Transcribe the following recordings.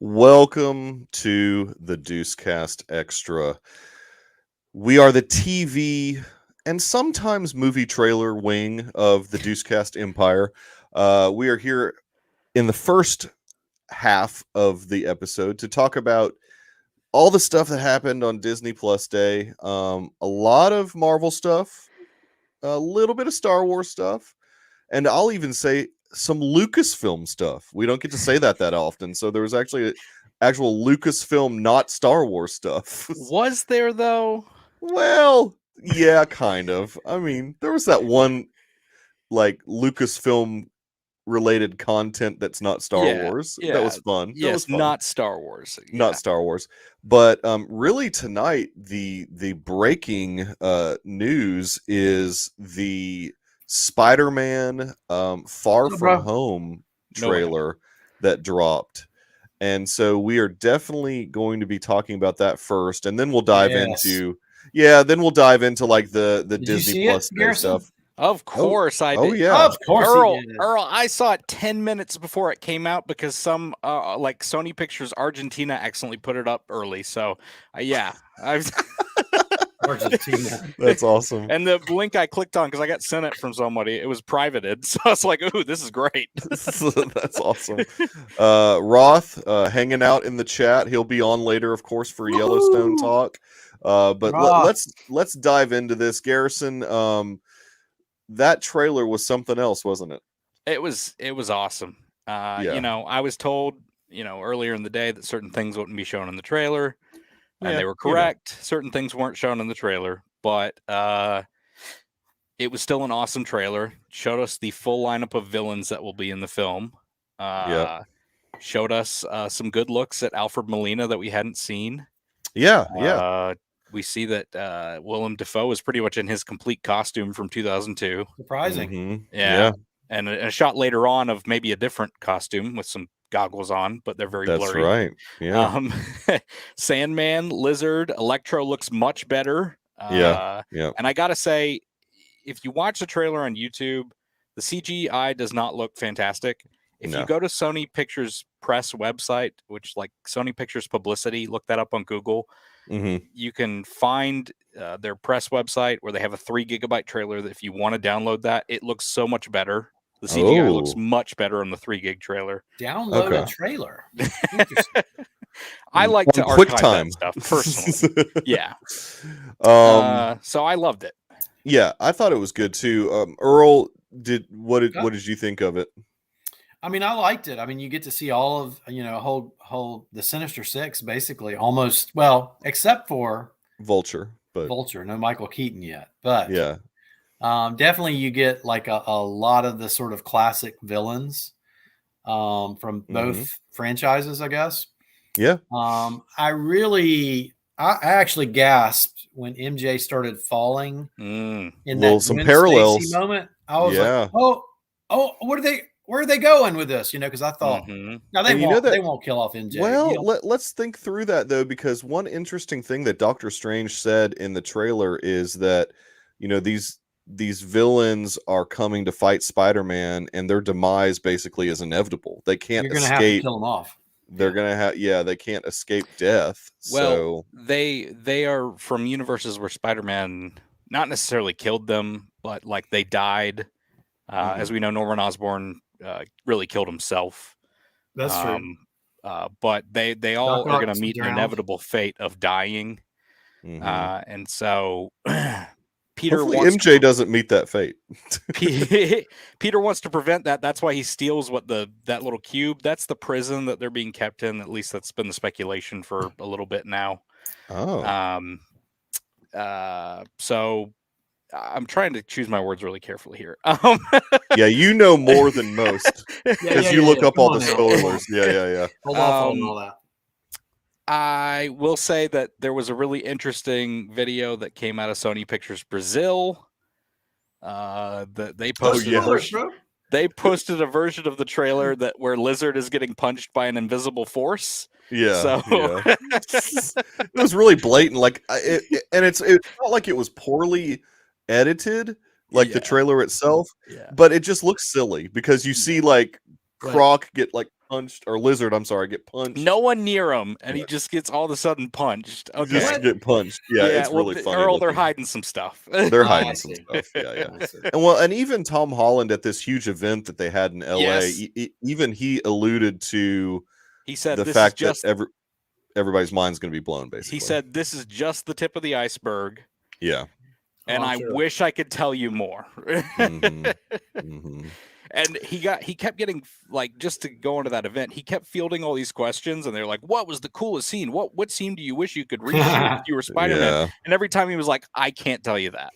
Welcome to the Deucecast Extra. We are the TV and sometimes movie trailer wing of the Deucecast Empire. We are here in the first half of the episode to talk about all the stuff that happened on Disney Plus Day. A lot of Marvel stuff, a little bit of Star Wars stuff, and I'll even say some Lucasfilm stuff. We don't get to say that often, so there was actually actual Lucasfilm, not Star Wars stuff. Was there though? Well, yeah, kind of. I mean, there was that one like Lucasfilm related content that's not Star Wars. That was fun. Yes, that was fun. not Star Wars. Not Star Wars. But really tonight the breaking news is the Spider-Man Far From Home trailer that dropped. And so we are definitely going to be talking about that first, and then we'll dive into like the Disney Plus stuff. Of course I did. Oh yeah. Of course Earl, I saw it 10 minutes before it came out because some like Sony Pictures Argentina accidentally put it up early. So yeah, I've Argentina. That's awesome. And the link I clicked on, because I got sent it from somebody, it was privated. So I was like, ooh, this is great. That's awesome. Roth hanging out in the chat. He'll be on later, of course, for Yellowstone talk. But let's dive into this. Garrison, that trailer was something else, wasn't it? It was awesome. You know, I was told, earlier in the day that certain things wouldn't be shown in the trailer. And they were correct. Certain things weren't shown in the trailer, but it was still an awesome trailer. Showed us the full lineup of villains that will be in the film. Showed us some good looks at Alfred Molina that we hadn't seen. We see that Willem Dafoe is pretty much in his complete costume from 2002. Surprising. Mm-hmm. Yeah. And a shot later on of maybe a different costume with some goggles on, but they're very blurry. That's right. Yeah. Sandman, Lizard, Electro looks much better. Yeah. And I gotta say, if you watch the trailer on YouTube, the CGI does not look fantastic. If you go to Sony Pictures Press website, which like Sony Pictures Publicity, look that up on Google. You can find their press website where they have a 3 gigabyte trailer that if you want to download that, it looks so much better. The CGI looks much better on the 3 gig trailer. Download a trailer. I like to archive that stuff personally. So I loved it. Yeah, I thought it was good too. Earl, what did you think of it? I mean, I liked it. I mean, you get to see all of whole the Sinister Six basically almost, well, except for Vulture, no Michael Keaton yet, but yeah. Definitely you get like a lot of the sort of classic villains from both franchises, I guess. Yeah. I actually gasped when MJ started falling in that some parallels moment. I was like, oh, where are they going with this? Because I thought, now they won't kill off MJ. Well, let's think through that though, because one interesting thing that Doctor Strange said in the trailer is that, these villains are coming to fight Spider-Man, and their demise basically is inevitable. They can't escape. Have to kill them off. They're gonna have, they can't escape death. Well, they are from universes where Spider-Man not necessarily killed them, but like they died. As we know, Norman Osborn really killed himself. That's true. But they all are going to meet an inevitable fate of dying, and so. MJ doesn't meet that fate. Peter wants to prevent that. That's why he steals that little cube. That's the prison that they're being kept in. At least that's been the speculation for a little bit now. So I'm trying to choose my words really carefully here. Yeah, you know more than most because you look up all the spoilers. Yeah. Hold off on all that. I will say that there was a really interesting video that came out of Sony Pictures Brazil. That they posted. They posted a version of the trailer where Lizard is getting punched by an invisible force. Yeah. So it was really blatant. Like, it's not like it was poorly edited, the trailer itself, but it just looks silly because you see like Croc get like punched, or Lizard, I'm sorry, get punched. No one near him, and he just gets all of a sudden punched. Okay. Just get punched. Yeah, it's really funny. Earl, they're hiding some stuff. They're hiding some stuff. Yeah. And even Tom Holland at this huge event that they had in LA, even he alluded to the fact that everybody's mind's going to be blown, basically. He said, this is just the tip of the iceberg. Yeah. And I wish I could tell you more. And he kept getting, like, just to go into that event, he kept fielding all these questions, and they're like, what was the coolest scene? What scene do you wish you could reshoot if you were Spider-Man? And every time he was like, I can't tell you that.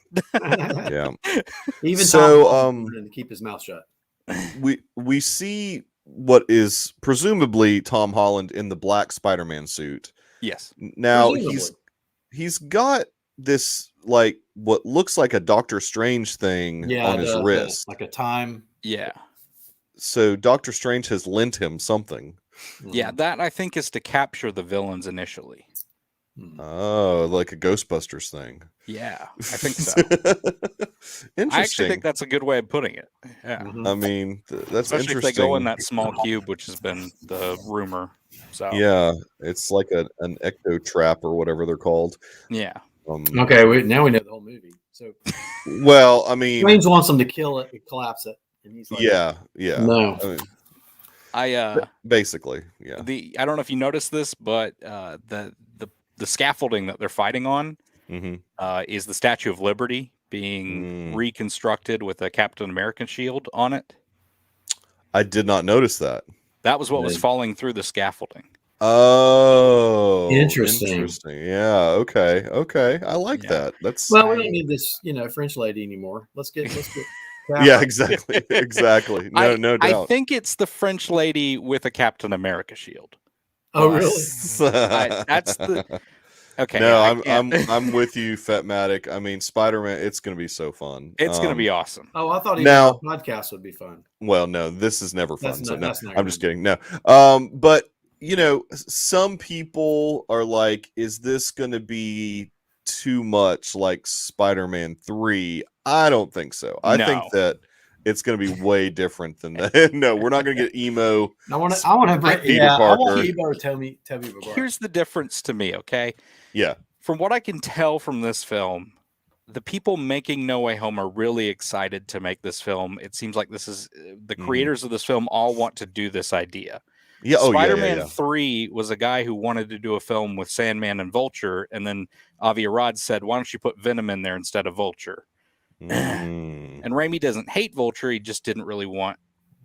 Even Tom to keep his mouth shut. We see what is presumably Tom Holland in the black Spider-Man suit. Yes. Now he's got this, like, what looks like a Doctor Strange thing on his wrist, like a time. Yeah. So Doctor Strange has lent him something. Yeah, that I think is to capture the villains initially. Oh, like a Ghostbusters thing. Yeah, I think so. Interesting. I actually think that's a good way of putting it. Yeah. I mean, that's especially interesting. If they go in that small cube, which has been the rumor. So yeah, it's like an ecto trap or whatever they're called. Yeah. Okay, now we know the whole movie. So, well, I mean, Strange wants them to kill it and collapse it, and he's like, yeah. No. I mean, basically, yeah. I don't know if you noticed this, but the scaffolding that they're fighting on is the Statue of Liberty being reconstructed with a Captain America shield on it. I did not notice that. That was what was falling through the scaffolding. Oh, interesting. Yeah. Okay. I like that. That's we don't need this, French lady anymore. Let's get. Yeah, exactly. No doubt. I think it's the French lady with a Captain America shield. Oh, really? That's the. Okay. No, I'm with you, Fatmatic. I mean, Spider-Man. It's going to be so fun. It's going to be awesome. Oh, I thought our podcast would be fun. Well, no, this is never fun. I'm just kidding. No, but some people are like, "Is this going to be too much like Spider-Man 3?" I don't think so. I think that it's going to be way different than that. No, we're not going to get emo. I want to break Peter Parker. I want emo Tobey Maguire. Here's the difference to me, okay? Yeah. From what I can tell from this film, the people making No Way Home are really excited to make this film. It seems like this is the creators of this film all want to do this idea. Yeah. Spider-Man 3 was a guy who wanted to do a film with Sandman and Vulture, and then Avi Arad said, "Why don't you put Venom in there instead of Vulture?" And Raimi doesn't hate Vulture; he just didn't really want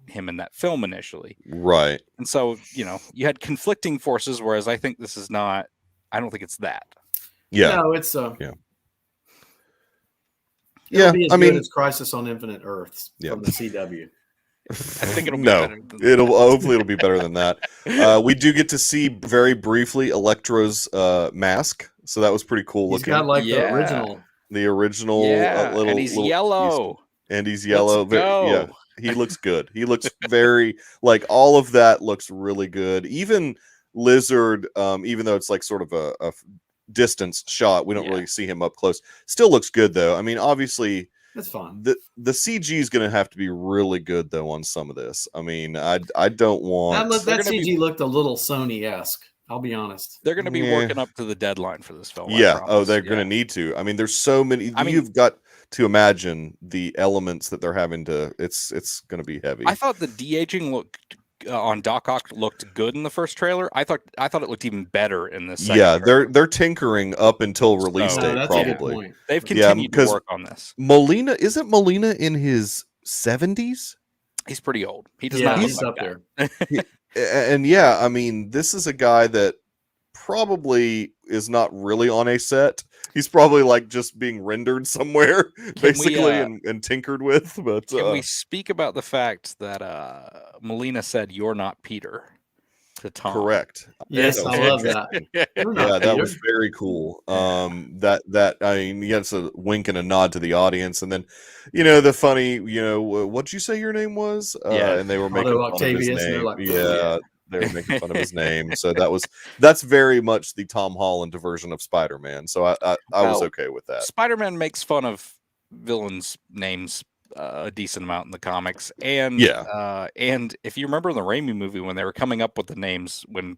him in that film initially, right? And so you had conflicting forces. Whereas I think this is not. I don't think it's that. Yeah. No, it's yeah. I mean, it's Crisis on Infinite Earths from the CW. I think it'll be better than hopefully it'll be better than that. We do get to see very briefly Electro's mask, so that was pretty cool looking. He's got like the original little, and he's yellow. Let's go. Yeah, he looks good. He looks very like all of that looks really good. Even Lizard, even though it's like sort of a distance shot, we don't really see him up close. Still looks good though. I mean, obviously. That's fun. The CG is going to have to be really good though on some of this. I mean, I don't want that CG looked a little Sony-esque. I'll be honest. They're going to be working up to the deadline for this film. Yeah. Oh, they're going to need to. I mean, there's so many. You've got to imagine the elements that they're having to. It's going to be heavy. I thought the de-aging looked on Doc Ock looked good in the first trailer. I thought it looked even better in this. Yeah, they're tinkering up until release date. Probably they've continued to work on this. Isn't Molina in his 70s? He's pretty old. He does not. He's up there. And yeah, I mean, this is a guy that probably is not really on a set. He's probably like just being rendered somewhere, basically, and tinkered with. But can we speak about the fact that Molina said, "You're not Peter," to Tom? Correct. Yes, I love that. Yeah, that was very cool. That I mean, it's a wink and a nod to the audience, and then, the funny, what'd you say your name was? And they were making fun of his name. Like, they were making fun of his name. So that's very much the Tom Holland version of Spider-Man. So I was okay with that. Spider-Man makes fun of villains' names a decent amount in the comics. And and if you remember the Raimi movie when they were coming up with the names, when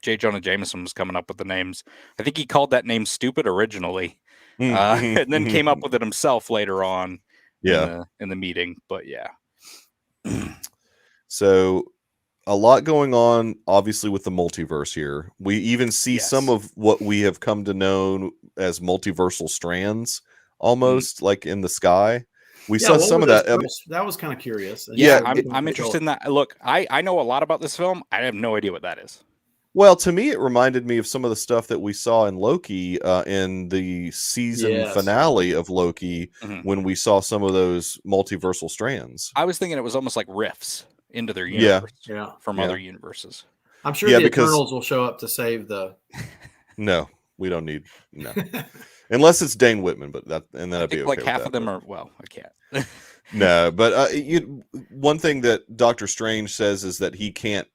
J. Jonah Jameson was coming up with the names, I think he called that name stupid originally, and then came up with it himself later on in the meeting. But yeah. So a lot going on, obviously, with the multiverse here. We even see some of what we have come to know as multiversal strands, almost like in the sky. We saw some of that. That was kind of curious. Yeah, I'm interested in that. Look, I know a lot about this film. I have no idea what that is. Well, to me, it reminded me of some of the stuff that we saw in Loki in the season finale of Loki when we saw some of those multiversal strands. I was thinking it was almost like riffs into their universe from other universes. I'm sure the Eternals will show up to save the... No, we don't need... No. Unless it's Dane Whitman, but that'd be okay. Like half of them are... Well, I can't. No, but one thing that Doctor Strange says is that he can't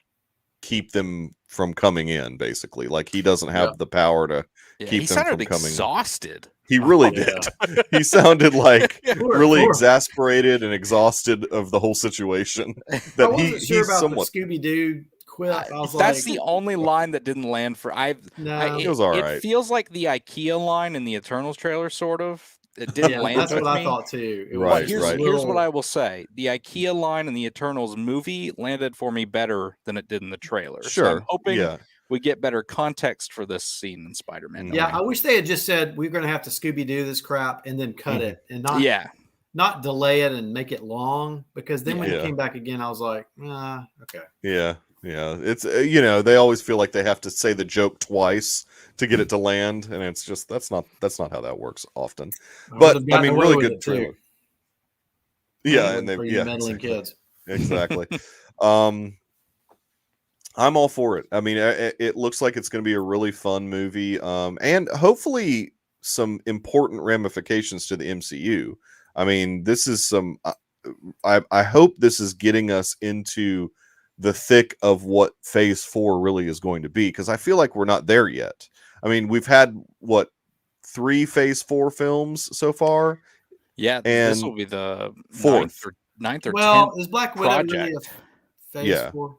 keep them from coming in, basically. Like, he doesn't have the power to keep them from coming in. He sounded exhausted. He really did. He sounded like really exasperated and exhausted of the whole situation. That I wasn't sure about the Scooby-Doo quip. That's the only line that didn't land for... it was all right. It feels like the IKEA line in the Eternals trailer, sort of. It didn't land that's with what me. I thought too. Here's what I will say: the IKEA line in the Eternals movie landed for me better than it did in the trailer. Sure, so I'm hoping we get better context for this scene in Spider-Man. Yeah, I wish they had just said we're going to have to Scooby-Doo this crap and then cut it and not delay it and make it long, because then when it came back again, I was like, okay. Yeah. It's they always feel like they have to say the joke twice to get it to land, and it's just that's not how that works often. But I mean, really good trailer. Yeah, and they meddling kids. Exactly. I'm all for it. I mean, it looks like it's going to be a really fun movie, and hopefully some important ramifications to the MCU. I mean, this is some. I hope this is getting us into the thick of what phase 4 really is going to be, because I feel like we're not there yet. I mean, we've had 3 phase 4 films so far. Yeah, and this will be the 4th, 9th or 10th. Well, is Black Widow really a phase 4?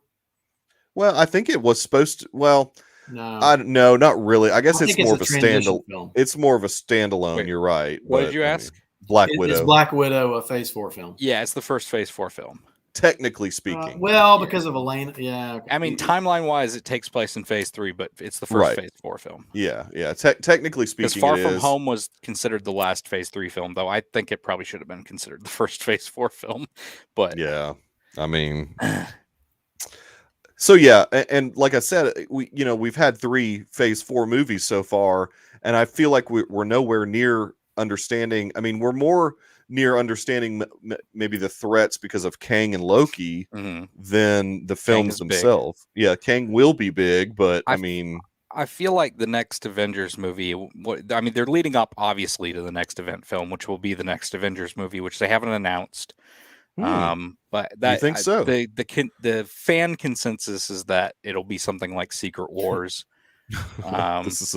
Well, I think it was supposed to. Well, no, not really. I guess it's more of a standalone. Film. It's more of a standalone. Wait, you're right. What did you ask? Black Widow. Is Black Widow a phase 4 film? Yeah, it's the first phase 4 film. Technically speaking. Because of Elena. Yeah. Okay. I mean, timeline-wise, it takes place in phase 3, but it's the first phase 4 film. Yeah. Technically speaking, because Far From Home was considered the last phase 3 film, though I think it probably should have been considered the first phase 4 film. But yeah, I mean, so yeah, and like I said, we've had 3 phase 4 movies so far, and I feel like we're nowhere near understanding. I mean, we're more near understanding maybe the threats because of Kang and Loki than the films themselves. Big. Yeah, Kang will be big, but I mean, I feel like the next Avengers movie, they're leading up obviously to the next event film, which will be the next Avengers movie, which they haven't announced. But that, you think so? The fan consensus is that it'll be something like Secret Wars. This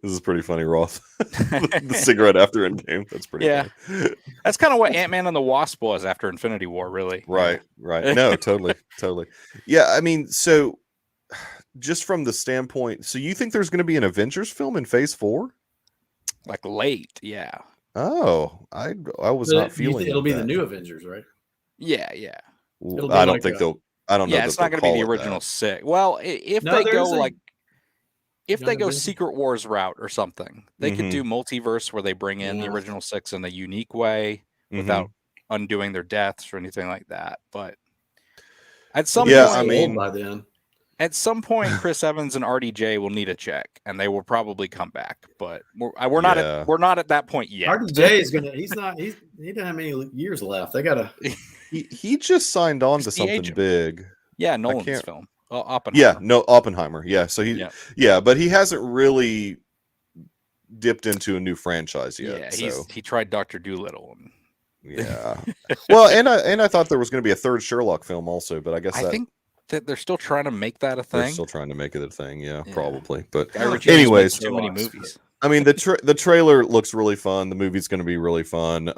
is pretty funny, Roth. The cigarette after Endgame. That's pretty funny. That's kind of what Ant-Man and the Wasp was after Infinity War, really. Right. No, totally. Yeah, I mean, so just from the standpoint, so you think there's going to be an Avengers film in phase 4? Like late, yeah. Oh, I was not feeling it'll be the new Avengers, right? Yeah. I don't think they'll. I don't know. Yeah, it's not going to be the original 6. Well, if they go Secret Wars route or something, they could do multiverse where they bring in the original 6 in a unique way without undoing their deaths or anything like that. But at some point, by then, at some point, Chris Evans and RDJ will need a check, and they will probably come back. But we're not at that point yet. RDJ is gonna. He doesn't have many years left. They gotta. He just signed on to something big. Yeah, Nolan's film. Oppenheimer. Oppenheimer. Yeah, so but he hasn't really dipped into a new franchise yet. Yeah, he tried Dr. Dolittle. Yeah. Well, and I thought there was going to be a third Sherlock film also, but I think that they're still trying to make that a thing. They're still trying to make it a thing. Yeah. Probably. But anyways, too many movies. I mean, the trailer looks really fun. The movie's going to be really fun.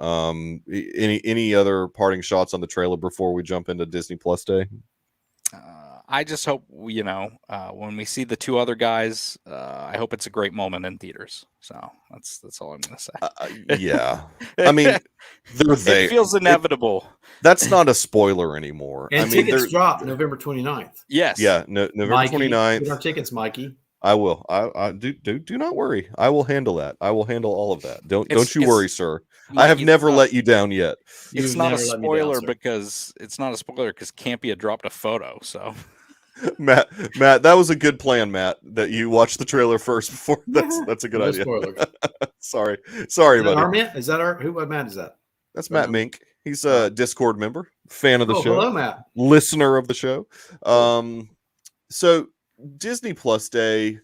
Any other parting shots on the trailer before we jump into Disney Plus Day? I just hope, when we see the two other guys, I hope it's a great moment in theaters. So that's all I'm going to say. Yeah. I mean, it feels inevitable. That's not a spoiler anymore. And tickets drop November 29th. Yes. Yeah, November Mikey, 29th. Get our tickets, Mikey. I will. I do not worry. I will handle that. I will handle all of that. Don't you worry, sir. I have never let you down yet. It's not a spoiler because Campia dropped a photo. So Matt, that was a good plan, Matt, that you watched the trailer first before. That's a good idea. Spoilers. Sorry, buddy. Is that what Matt is that? That's Matt Mink. He's a Discord member, fan of the show. Hello, Matt. Listener of the show. So Disney Plus Day,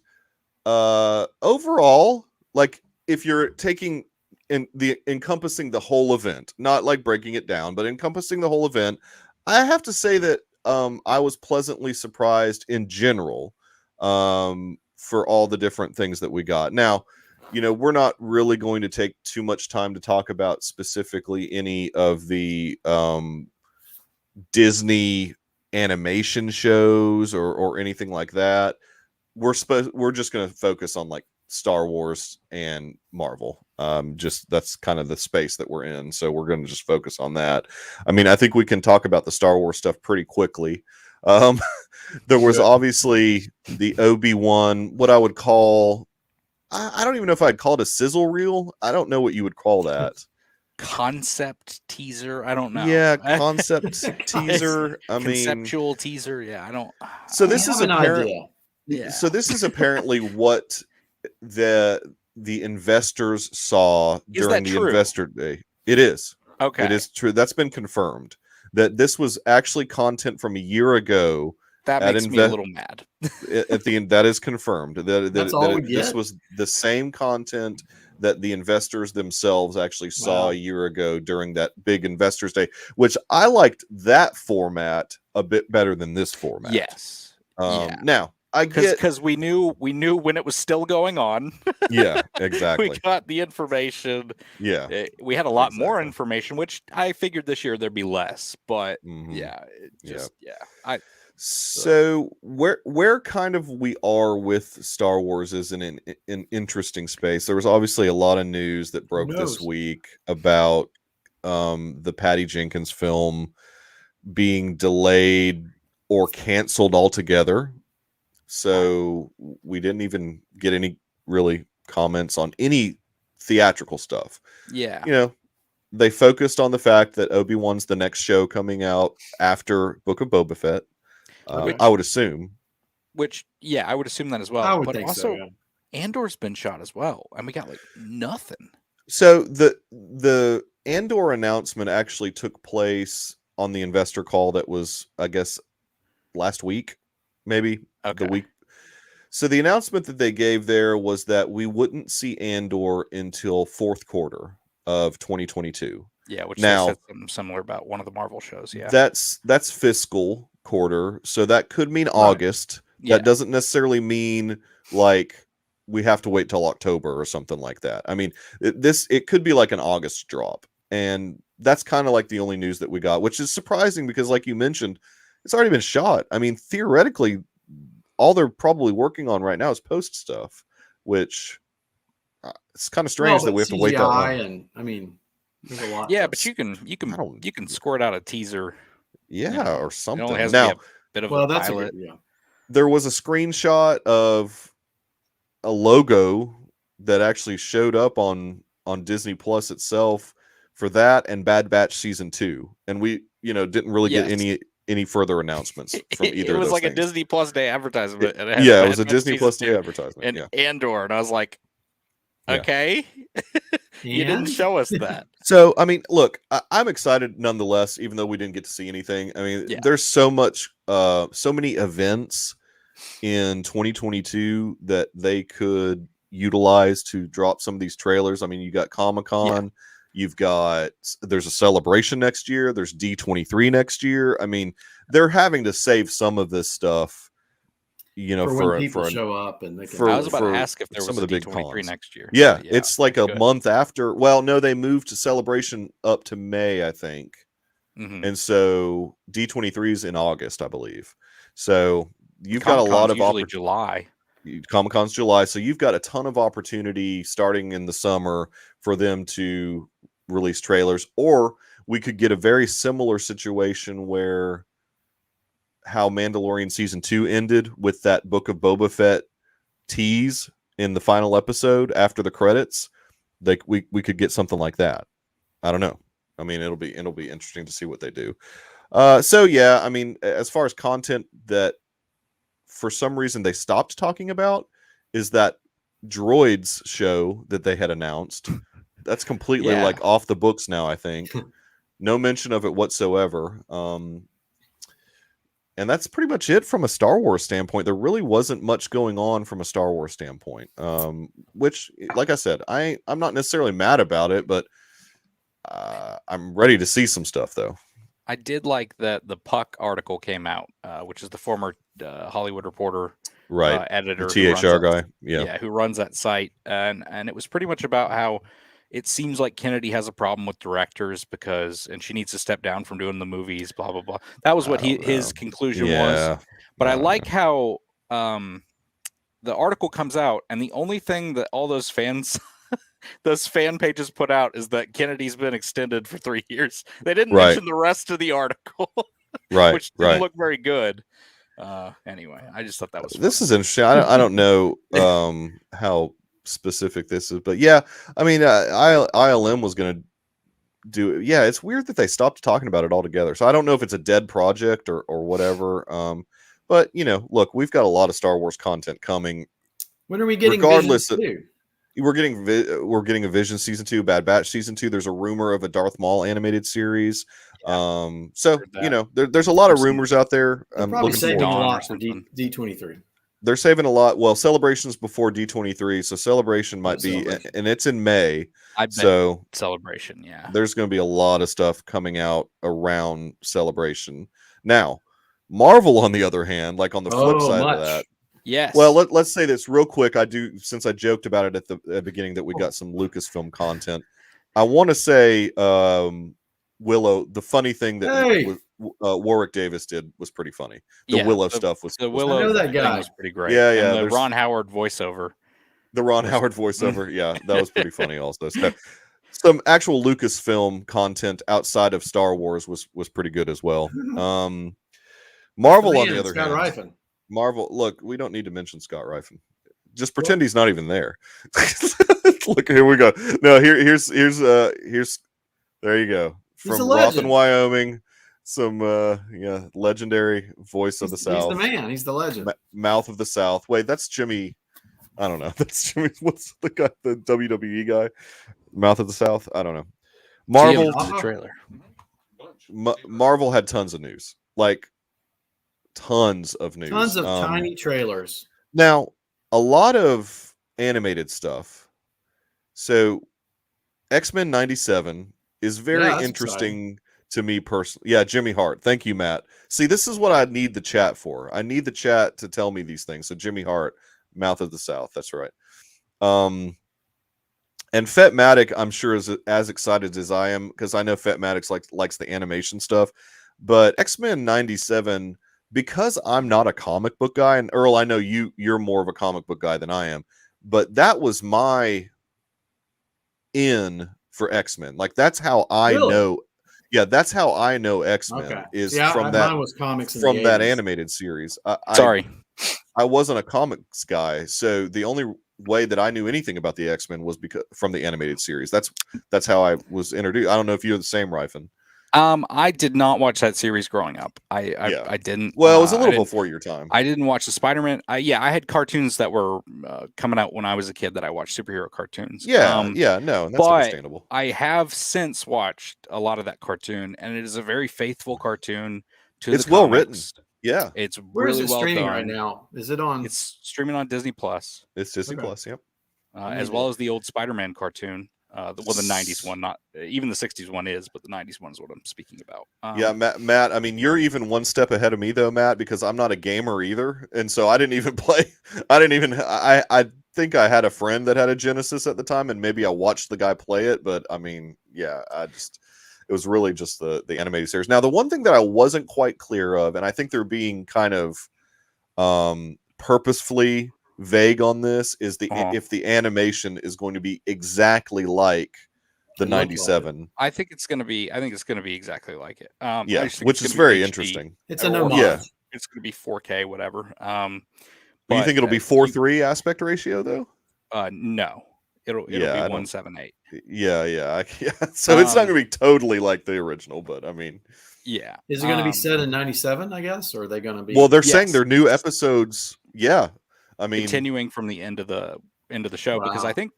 overall, like if you're taking encompassing the whole event, not like breaking it down, but encompassing the whole event, I have to say that I was pleasantly surprised in general for all the different things that we got. Now, we're not really going to take too much time to talk about specifically any of the Disney animation shows or anything like that. We're just going to focus on like Star Wars and Marvel. Just that's kind of the space that we're in. So we're going to just focus on that. I mean, I think we can talk about the Star Wars stuff pretty quickly. There was obviously the Obi-Wan, what I would call, I don't even know if I'd call it a sizzle reel. I don't know what you would call that. Concept teaser. I don't know. Yeah, concept teaser. Conceptual teaser. Yeah, I don't. So this is apparent. Yeah. So this is apparently what the investors saw during the investor day. It is. Okay. It is true. That's been confirmed. That this was actually content from a year ago. That makes me a little mad. At the end, that is confirmed. This was the same content that the investors themselves actually saw a year ago during that big investors day, which I liked that format a bit better than this format. Yes. Now I get because we knew when it was still going on. Yeah, exactly. We got the information. Yeah, we had a lot more information, which I figured this year there'd be less. But So where kind of we are with Star Wars is in an interesting space. There was obviously a lot of news that broke this week about the Patty Jenkins film being delayed or canceled altogether. So we didn't even get any really comments on any theatrical stuff. Yeah. They focused on the fact that Obi-Wan's the next show coming out after Book of Boba Fett. I would assume. I would assume that as well. I would think so, yeah. Andor's been shot as well, and we got like nothing. So the Andor announcement actually took place on the investor call that was, I guess, last week, maybe the week. So the announcement that they gave there was that we wouldn't see Andor until fourth quarter of 2022. Yeah, which now said something similar about one of the Marvel shows. Yeah, that's fiscal quarter, so that could mean August. Yeah. That doesn't necessarily mean like we have to wait till October or something like that. I mean, it could be like an August drop, and that's kind of like the only news that we got, which is surprising because, like you mentioned, it's already been shot. I mean, theoretically, all they're probably working on right now is post stuff, which it's kind of strange that we have to wait that long. And I mean, there's a lot. Yeah, but you can squirt out a teaser. Yeah, or something. It only has to be a bit of a that's pilot. There was a screenshot of a logo that actually showed up on Disney Plus itself for that and Bad Batch season 2, and we didn't really get any further announcements from either. It was of those like things. a Disney Plus Day advertisement. And it was a Disney Plus Day advertisement. And Andor, and I was like, okay, you didn't show us that. So, I mean, look, I'm excited nonetheless, even though we didn't get to see anything. I mean, there's so many events in 2022 that they could utilize to drop some of these trailers. I mean, you got Comic-Con, there's a celebration next year, there's D23 next year. I mean, they're having to save some of this stuff when people show up and they can. I was about to ask if there was a D23 next year. Yeah, it's like a month after. Well, no, they moved to Celebration up to May, I think. And so D23 is in August, I believe. So you've got a lot of opportunity. July. Comic-Con's July, so you've got a ton of opportunity starting in the summer for them to release trailers, or we could get a very similar situation where how Mandalorian season 2 ended with that Book of Boba Fett tease in the final episode after the credits. Like we could get something like that. I don't know. I mean, it'll be interesting to see what they do. So yeah, I mean, as far as content that for some reason they stopped talking about is that Droids show that they had announced. That's completely like off the books now, I think. No mention of it whatsoever. And that's pretty much it from a Star Wars standpoint. There really wasn't much going on from a Star Wars standpoint, which, like I said, I'm not necessarily mad about it, but I'm ready to see some stuff, though. I did like that the Puck article came out, which is the former Hollywood Reporter editor, the THR guy, who runs that site, and it was pretty much about how it seems like Kennedy has a problem with directors and she needs to step down from doing the movies, blah blah blah. That was what his conclusion was. But I like how the article comes out, and the only thing that all those fans. Those fan pages put out is that Kennedy's been extended for 3 years. They didn't mention the rest of the article, which didn't look very good. Anyway, I just thought that was this is interesting. I don't know how specific this is, but yeah, I mean, ILM was going to do it. Yeah, it's weird that they stopped talking about it altogether. So I don't know if it's a dead project or whatever. But look, we've got a lot of Star Wars content coming. When are we getting regardless of? We're getting a Vision season 2, Bad Batch season 2. There's a rumor of a Darth Maul animated series. So there's a lot of rumors out there. They're probably saving a lot for D23. They're saving a lot. Well, Celebration's before D23, so Celebration might be, and it's in May. I bet Celebration, there's going to be a lot of stuff coming out around Celebration. Now, Marvel, on the other hand, like on the flip side of that. Yes. Well, let's say this real quick. Since I joked about it at the beginning that we got some Lucasfilm content. I want to say Willow. The funny thing that Warwick Davis did was pretty funny. The Willow stuff was. The Willow I know that guy was pretty great. Yeah. And the Ron Howard voiceover. The Ron Howard voiceover. Yeah, that was pretty funny. Also, some actual Lucasfilm content outside of Star Wars was pretty good as well. Marvel, on the other hand. Marvel, look, we don't need to mention Scott Rifen. Just pretend he's not even there. Look, here we go. No, here's there you go. From Rothen, Wyoming, some legendary voice of the South. He's the man. He's the legend. Mouth of the South. Wait, that's Jimmy. I don't know. That's Jimmy. What's the guy? The WWE guy? Mouth of the South. I don't know. Marvel the trailer. Marvel had tons of news. Like. Tons of news. Tons of tiny trailers. Now, a lot of animated stuff. So, X-Men 97 is very interesting to me personally. Yeah, Jimmy Hart. Thank you, Matt. See, this is what I need the chat for. I need the chat to tell me these things. So, Jimmy Hart, Mouth of the South. That's right. And Fetmatic, I'm sure, is as excited as I am because I know Fetmatic likes the animation stuff. But X-Men 97... because I'm not a comic book guy, and Earl, I know you're more of a comic book guy than I am, but that was my in for X-Men. Like that's how I know. Yeah, that's how I know X-Men is from that. Mine was comics from that animated series. I wasn't a comics guy, so the only way that I knew anything about the X-Men was because from the animated series. That's how I was introduced. I don't know if you're the same, Rifen. I did not watch that series growing up. I didn't. Well, it was a little before your time. I didn't watch the Spider-Man. I had cartoons that were coming out when I was a kid that I watched superhero cartoons. No, that's understandable. I have since watched a lot of that cartoon, and it is a very faithful cartoon to the comics. Well written. Yeah, it's Where really is it streaming right now? Is it on? It's streaming on Disney Plus. It's Disney Plus. Yep. As well as the old Spider-Man cartoon. The 90s one, not even the 60s one is, but the 90s one is what I'm speaking about. Yeah, Matt, I mean, you're even one step ahead of me though, Matt, because I'm not a gamer either. And so I didn't even play. I think I had a friend that had a Genesis at the time, and maybe I watched the guy play it. But I mean, yeah, it was really just the animated series. Now, the one thing that I wasn't quite clear of, and I think they're being kind of purposefully vague on this, is if the animation is going to be exactly like the 97. I think it's going to be exactly like it. Yeah, which is very interesting. It's an homage. Yeah, it's going to be 4K, whatever. But you think it'll be 4:3 aspect ratio though? No, it'll be 178. Yeah. So it's not going to be totally like the original, but I mean, yeah. Is it going to be set in 97? I guess, or are they going to be? Well, they're saying they're new episodes. Yeah, I mean, continuing from the end of the show, because I think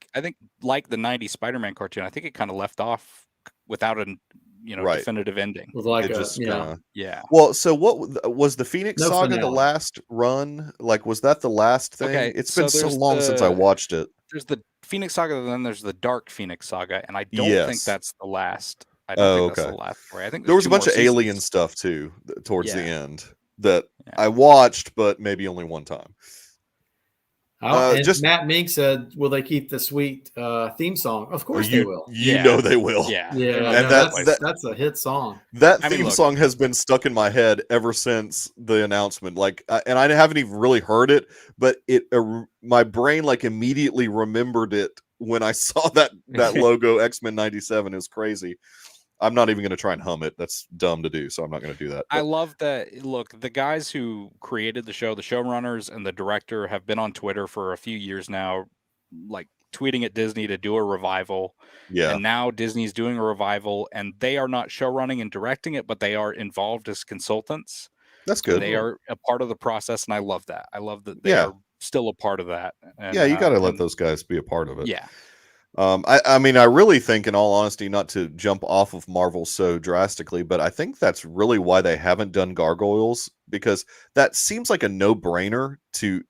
like the 90s Spider-Man cartoon, I think it kind of left off without a definitive ending. With like yeah. Well, so what was the Phoenix Saga finale. The last run? Like, was that the last thing? Okay, it's been so long since I watched it. There's the Phoenix Saga, then there's the Dark Phoenix Saga, and I don't think that's the last. I don't think that's the last story. I think there was a bunch of alien stuff too towards the end that I watched, but maybe only one time. Just Matt Mink said, "Will they keep the sweet theme song?" Of course they will. You know they will. Yeah. And that's a hit song. That theme song has been stuck in my head ever since the announcement. Like, and I haven't even really heard it, but my brain like immediately remembered it when I saw that logo X-Men 97. Is crazy. I'm not even going to try and hum it. That's dumb to do, so I'm not going to do that. I love that. Look, the guys who created the show, the showrunners and the director, have been on Twitter for a few years now, like tweeting at Disney to do a revival. Yeah. And now Disney's doing a revival, and they are not showrunning and directing it, but they are involved as consultants. That's good. They are a part of the process, and I love that. I love that they are still a part of that. And, you got to let those guys be a part of it. Yeah. I mean, I really think, in all honesty, not to jump off of Marvel so drastically, but I think that's really why they haven't done Gargoyles, because that seems like a no-brainer to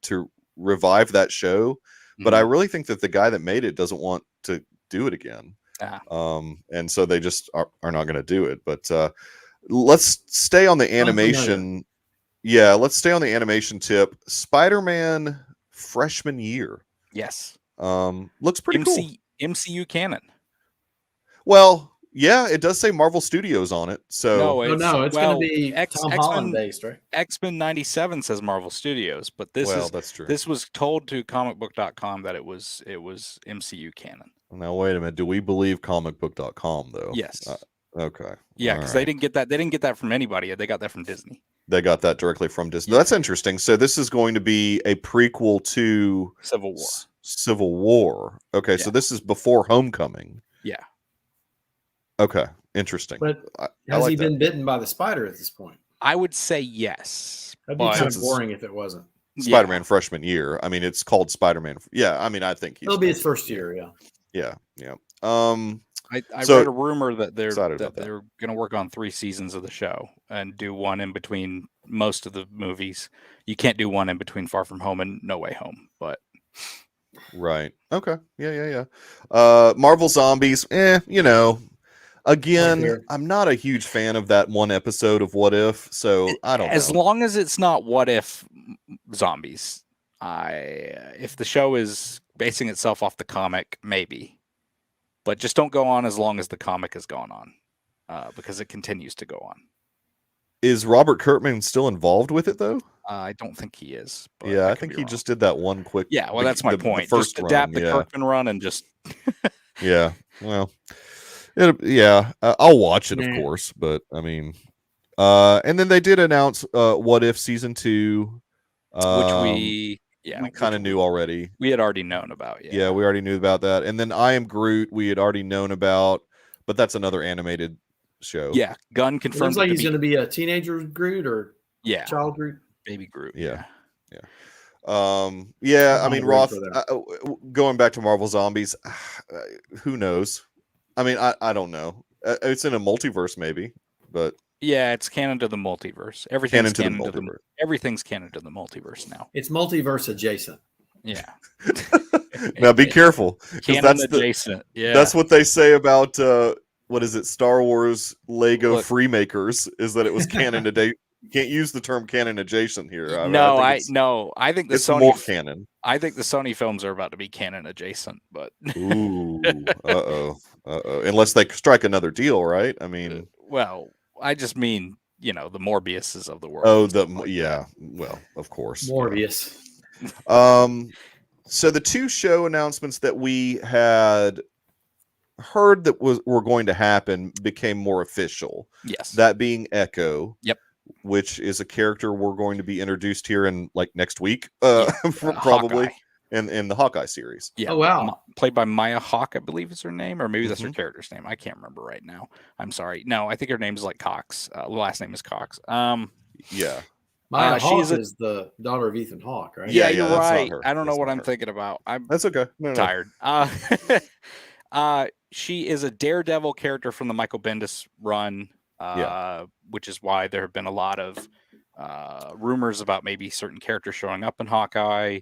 revive that show. Mm-hmm. But I really think that the guy that made it doesn't want to do it again. And so they just are not going to do it. But let's stay on the animation. Yeah, let's stay on the animation tip. Spider-Man freshman year. Yes. Looks pretty cool. MCU canon. Well, yeah, it does say Marvel Studios on it. So it's going to be Tom Holland based, right? X-Men 97 says Marvel Studios, but that's true. This was told to comicbook.com that it was MCU canon. Now wait a minute. Do we believe comicbook.com though? Yes. Okay. Yeah, because they didn't get that. They didn't get that from anybody. They got that from Disney. They got that directly from Disney. Yeah. That's interesting. So this is going to be a prequel to Civil War. Okay, so this is before Homecoming. Yeah. Okay, interesting. But has he been bitten by the spider at this point? I would say yes. That'd be kind of boring if it wasn't. Spider-Man freshman year. I mean, it's called Spider-Man. Yeah, I mean, I think it'll be his first year. Yeah. I read a rumor that they're going to work on 3 seasons of the show and do one in between most of the movies. You can't do one in between Far From Home and No Way Home, but. Right. Okay. Yeah. Marvel Zombies. Again, I'm not a huge fan of that one episode of What If, so I don't know. As long as it's not What If Zombies, if the show is basing itself off the comic, maybe. But just don't go on as long as the comic has gone on, because it continues to go on. Is Robert Kirkman still involved with it, though? I don't think he is. But I think he just did that one quick. Yeah, well, that's my point. First just adapt the Kirkman run and just. Yeah, well, I'll watch it, of course, but I mean, and then they did announce What If season 2, which we kind of knew already. We had already known about. Yeah, we already knew about that, and then I Am Groot we had already known about, but that's another animated show. Yeah, Gunn confirmed. Looks like he's going to be a teenager Groot or child Groot, baby Groot. Yeah. I mean, Roth. Going back to Marvel Zombies, who knows? I mean, I don't know. It's in a multiverse, maybe, but it's canon to the multiverse. Everything's canon to the multiverse now. It's multiverse adjacent. Yeah. Now be careful, because canon adjacent. That's what they say about what is it? Star Wars Lego Freemakers, is that it was canon adjacent. You can't use the term canon adjacent here. I think it's more canon. I think the Sony films are about to be canon adjacent, but ooh, unless they strike another deal, right? I mean, well, I just mean, the Morbiuses of the world. Oh, well, of course, Morbius. Yeah. So the two show announcements that we had heard that were going to happen became more official. Yes. That being Echo. Yep. Which is a character we're going to be introduced here in like next week, probably in the Hawkeye series. Yeah. Oh wow. Played by Maya Hawke, I believe is her name, or maybe that's her character's name. I can't remember right now. I'm sorry. No, I think her name is like Cox. The last name is Cox. Yeah. Maya Hawke is the daughter of Ethan Hawke, right? Yeah, you're right. I don't know what I'm thinking about. That's okay. Tired. She is a Daredevil character from the Michael Bendis run. Which is why there have been a lot of rumors about maybe certain characters showing up in Hawkeye,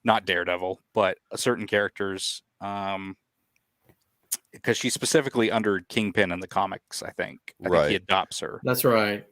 not Daredevil, but certain characters, because she's specifically under Kingpin in the comics. I think he adopts her. That's right.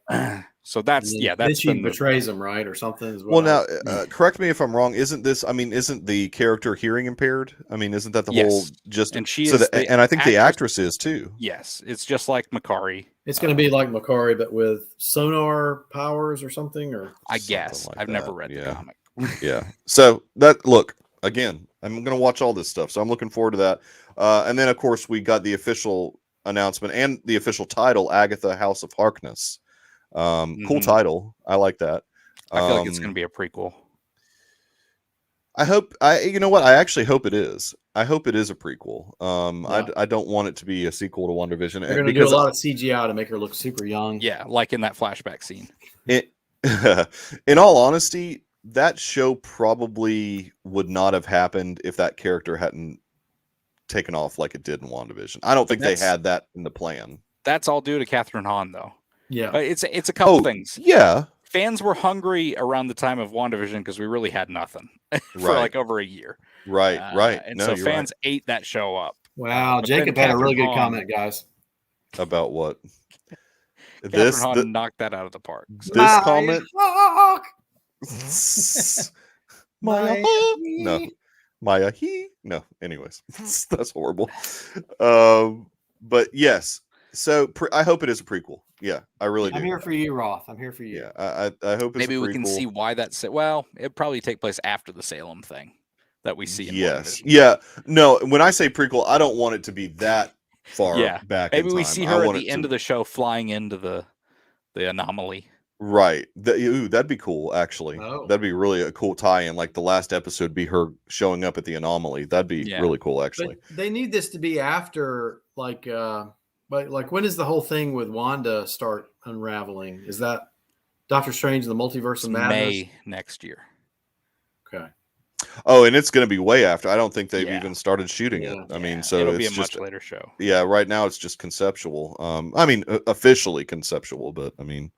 So that's then she betrays him, right, or something as well. Now, correct me if I'm wrong. Isn't the character hearing impaired? I mean, isn't that the whole just? And she and I think the actress is too. Yes, it's just like Makari. It's going to be like Makari, but with sonar powers or something, or I guess I've never read the comic. Yeah. So look again. I'm going to watch all this stuff, so I'm looking forward to that. And then, of course, we got the official announcement and the official title, Agatha, House of Harkness. Cool title. I like that. I feel like it's going to be a prequel. You know what? I actually hope it is. I hope it is a prequel. I don't want it to be a sequel to WandaVision. They're going to do a lot of CGI to make her look super young. Yeah, like in that flashback scene. In all honesty, that show probably would not have happened if that character hadn't taken off like it did in WandaVision. I don't think they had that in the plan. That's all due to Catherine Hahn, though. Yeah, it's a couple things. Yeah, fans were hungry around the time of WandaVision because we really had nothing for like over a year. Right. And so fans ate that show up. Wow, Jacob had a really good comment, guys. About what? Catherine Hahn knocked that out of the park. So. This comment. Maya no. Anyways, that's horrible. But yes. So I hope it is a prequel. Yeah, I really do. I'm here for you, Roth. I'm here for you. Yeah, I hope it's maybe a prequel. We can see why that's. Well, it'd probably take place after the Salem thing that we see. Yes. Yeah. No, when I say prequel, I don't want it to be that far back. Maybe we see her at the end of the show flying into the anomaly. Right. That'd be cool, actually. Oh. That'd be really a cool tie-in. Like the last episode be her showing up at the anomaly. That'd be really cool, actually. But they need this to be after, like, but when does the whole thing with Wanda start unraveling? Is that Doctor Strange and the Multiverse of Madness? May next year. Okay. Oh, and it's going to be way after. I don't think they've even started shooing it. I mean, so it'll be a much later show. Yeah, right now it's just conceptual. I mean, officially conceptual, but I mean,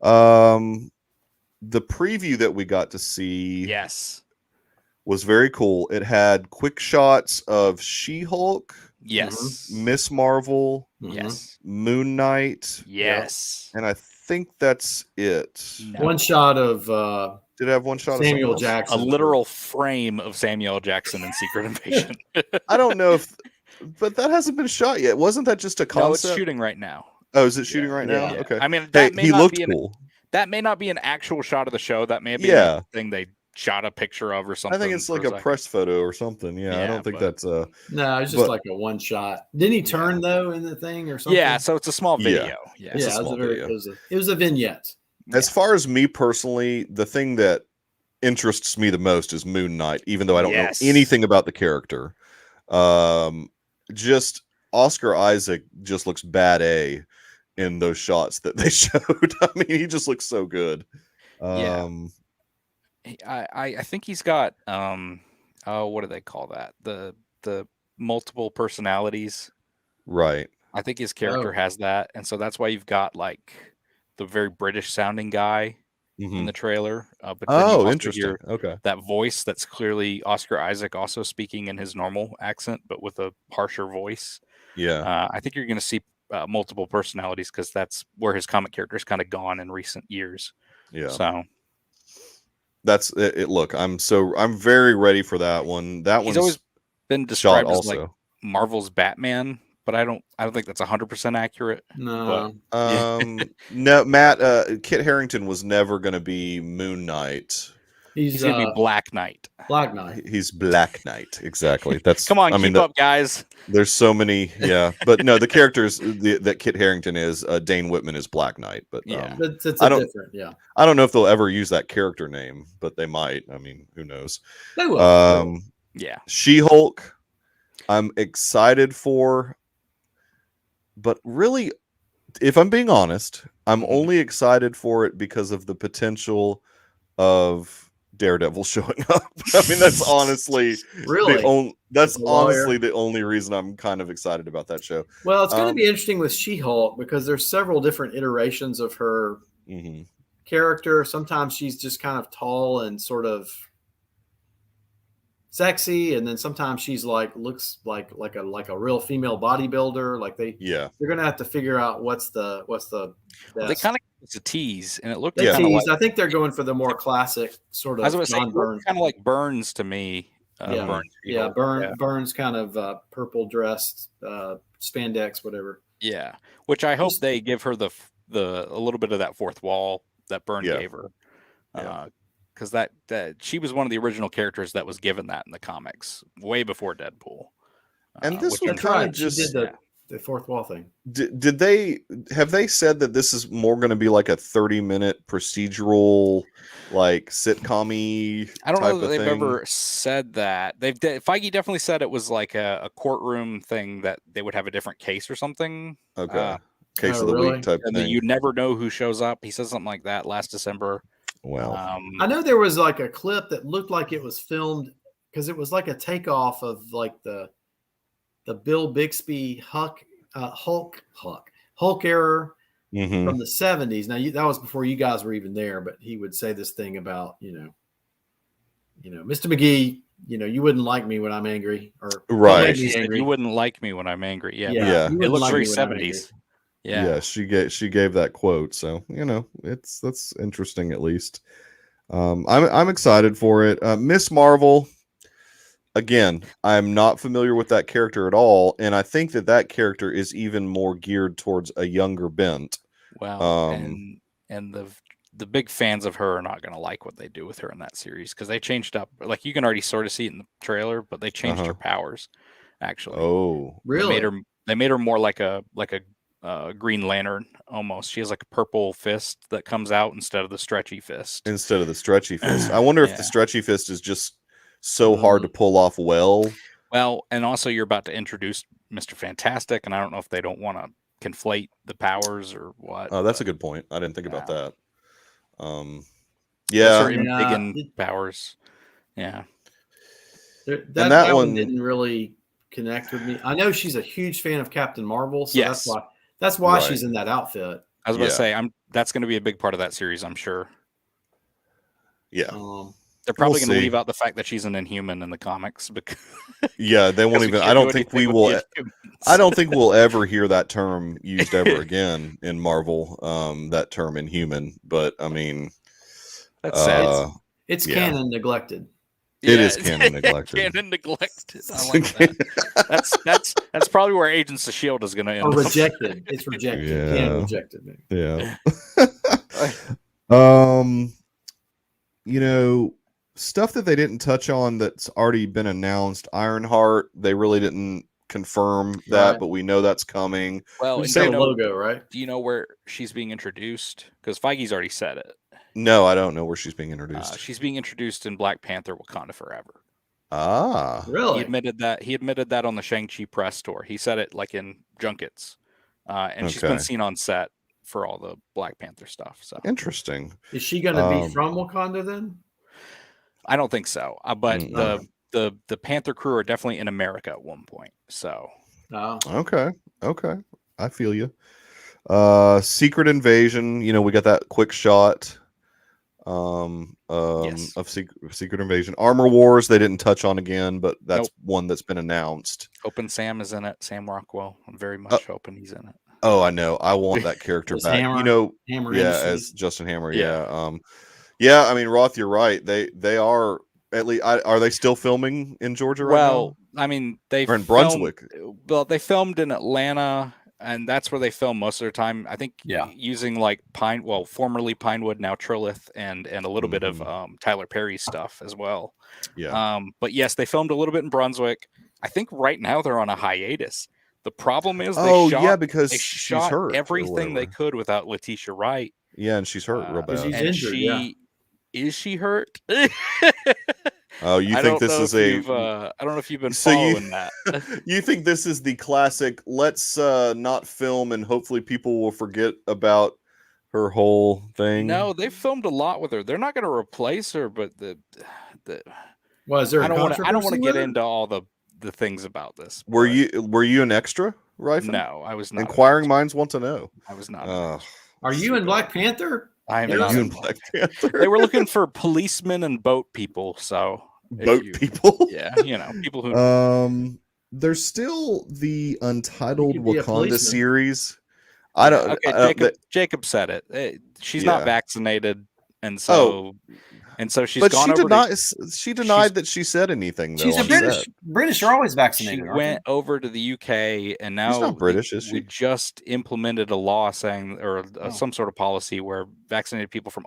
the preview that we got to see, was very cool. It had quick shots of She-Hulk, Miss Marvel, Moon Knight, and I think that's it. No. One shot of did it have one shot Samuel of Jackson? A literal frame of Samuel Jackson in Secret Invasion. I don't know but that hasn't been shot yet. Wasn't that just a concept? No, it's shooting right now. Oh, is it shooting right now? Yeah. Okay. I mean, he looked cool. That may not be an actual shot of the show. That may be a thing they shot a picture of or something. I think it's like a press photo or something. Yeah, I don't think that's no, it's just like a one shot. Didn't he turn though in the thing or something? Yeah, so it's a small video. Yeah, it was a vignette. As far as me personally, the thing that interests me the most is Moon Knight, even though I don't know anything about the character. Just Oscar Isaac just looks bad A in those shots that they showed. I mean, he just looks so good. I think he's got what do they call that? The multiple personalities. Right. I think his character has that, and so that's why you've got like the very British sounding guy in the trailer. But then you also interesting. Hear that voice that's clearly Oscar Isaac also speaking in his normal accent, but with a harsher voice. Yeah. I think you're going to see multiple personalities because that's where his comic character's kind of gone in recent years. Yeah. So that's it. Look, I'm very ready for that one. He's always been described as like Marvel's Batman, but I don't think that's 100% accurate. No. But, no, Matt, Kit Harington was never going to be Moon Knight. He's going to be Black Knight. Black Knight. He's Black Knight. Exactly. That's come on, keep up, guys. There's so many, but no, the characters that Kit Harington is, Dane Whitman is Black Knight, but it's different. Yeah, I don't know if they'll ever use that character name, but they might. I mean, who knows? They will. She-Hulk, I'm excited for, but really, if I'm being honest, I'm only excited for it because of the potential of Daredevil showing up. I mean, that's honestly the only reason I'm kind of excited about that show. Well, it's going to be interesting with She-Hulk because there's several different iterations of her character. Sometimes she's just kind of tall and sort of sexy, and then sometimes she's looks like a real female bodybuilder. Like they're going to have to figure out what's the well, they kind of it's a tease, and it looked like I think they're going for the more classic sort of. I was going to say, kind of like Burns to me. Burns kind of purple dressed, spandex, whatever. Yeah, which I hope they give her a little bit of that fourth wall that Byrne gave her, because that she was one of the original characters that was given that in the comics way before Deadpool. And this was kind of just the fourth wall thing. Did they said that this is more going to be like a 30-minute procedural, like sitcom-y? I don't know that they've ever said that. Feige definitely said it was like a courtroom thing that they would have a different case or something. Okay, case of the week type thing. You never know who shows up. He said something like that last December. Well, I know there was like a clip that looked like it was filmed because it was like a takeoff of like the Bill Bixby Hulk error from the 70s. Now that was before you guys were even there, but he would say this thing about, Mr. McGee, you wouldn't like me when I'm angry, or right. You wouldn't like me when I'm angry. Yeah. It looks very 70s. Yeah, she gave that quote, so that's interesting at least. I'm excited for it. Miss Marvel. Again, I'm not familiar with that character at all, and I think that character is even more geared towards a younger bent. Well, and the big fans of her are not going to like what they do with her in that series because they changed up. Like you can already sort of see it in the trailer, but they changed her powers. Actually, oh, really? They made her more like a Green Lantern almost. She has like a purple fist that comes out instead of the stretchy fist. I wonder if the stretchy fist is just so hard to pull off well, and also you're about to introduce Mr. Fantastic, and I don't know if they don't want to conflate the powers or what. Oh, that's a good point. I didn't think about that. Powers. Yeah. That one didn't really connect with me. I know she's a huge fan of Captain Marvel, so that's why she's in that outfit. I was about to say that's going to be a big part of that series, I'm sure. Yeah. They're probably going to leave out the fact that she's an Inhuman in the comics. Because they won't even. I don't think we will. I don't think we'll ever hear that term used ever again in Marvel. That term Inhuman, but I mean, that's sad. It's canon neglected. It is canon neglected. Canon neglected. I like that. That's probably where Agents of S.H.I.E.L.D. is going to end. Or rejected. It's rejected. Canon rejected. Man. Yeah. Stuff that they didn't touch on that's already been announced. Ironheart, they really didn't confirm that, but we know that's coming. Well, it's a logo, right? Do you know where she's being introduced? Because Feige's already said it. No, I don't know where she's being introduced. She's being introduced in Black Panther: Wakanda Forever. Ah, really? He admitted that on the Shang-Chi press tour. He said it like in junkets, and she's been seen on set for all the Black Panther stuff. So interesting. Is she going to be from Wakanda then? I don't think so. But the Panther crew are definitely in America at one point. So okay, I feel you. Secret Invasion. We got that quick shot. of Secret Invasion. Armor Wars they didn't touch on again, but that's one that's been announced. Open Sam is in it. Sam Rockwell. I'm very much hoping he's in it. Oh, I know. I want that character back. Hammer, as Justin Hammer. Yeah. I mean, Roth, you're right. They are at least. Are they still filming in Georgia right now? I mean, or in Brunswick. Well, they filmed in Atlanta, and that's where they film most of their time. I think using like formerly Pinewood, now Trilith, and a little bit of Tyler Perry stuff as well. Yeah. But yes, they filmed a little bit in Brunswick. I think right now they're on a hiatus. The problem is because they shot hurt everything they could without Letitia Wright. Yeah, and she's hurt real bad. She's injured. Is she hurt? Oh, you think this is I don't know if you've been following that. You think this is the classic, let's not film and hopefully people will forget about her whole thing? No, they filmed a lot with her. They're not going to replace her, but is there I don't want to get into all the things about this. Were you an extra, right? No, I was not. Inquiring minds want to know. I was not. Are you in Black Panther? I am not in Black Panther. They were looking for policemen and boat people, so people. Yeah, people who. There's still the Untitled Wakanda series. I don't. Okay, Jacob said it. She's not vaccinated, and so. And so she's gone over. She denied that she said anything. Though, she's a British. British are always vaccinated. She went over to the UK, and now she's not British, is she? We just implemented a law saying, or some sort of policy where vaccinated people from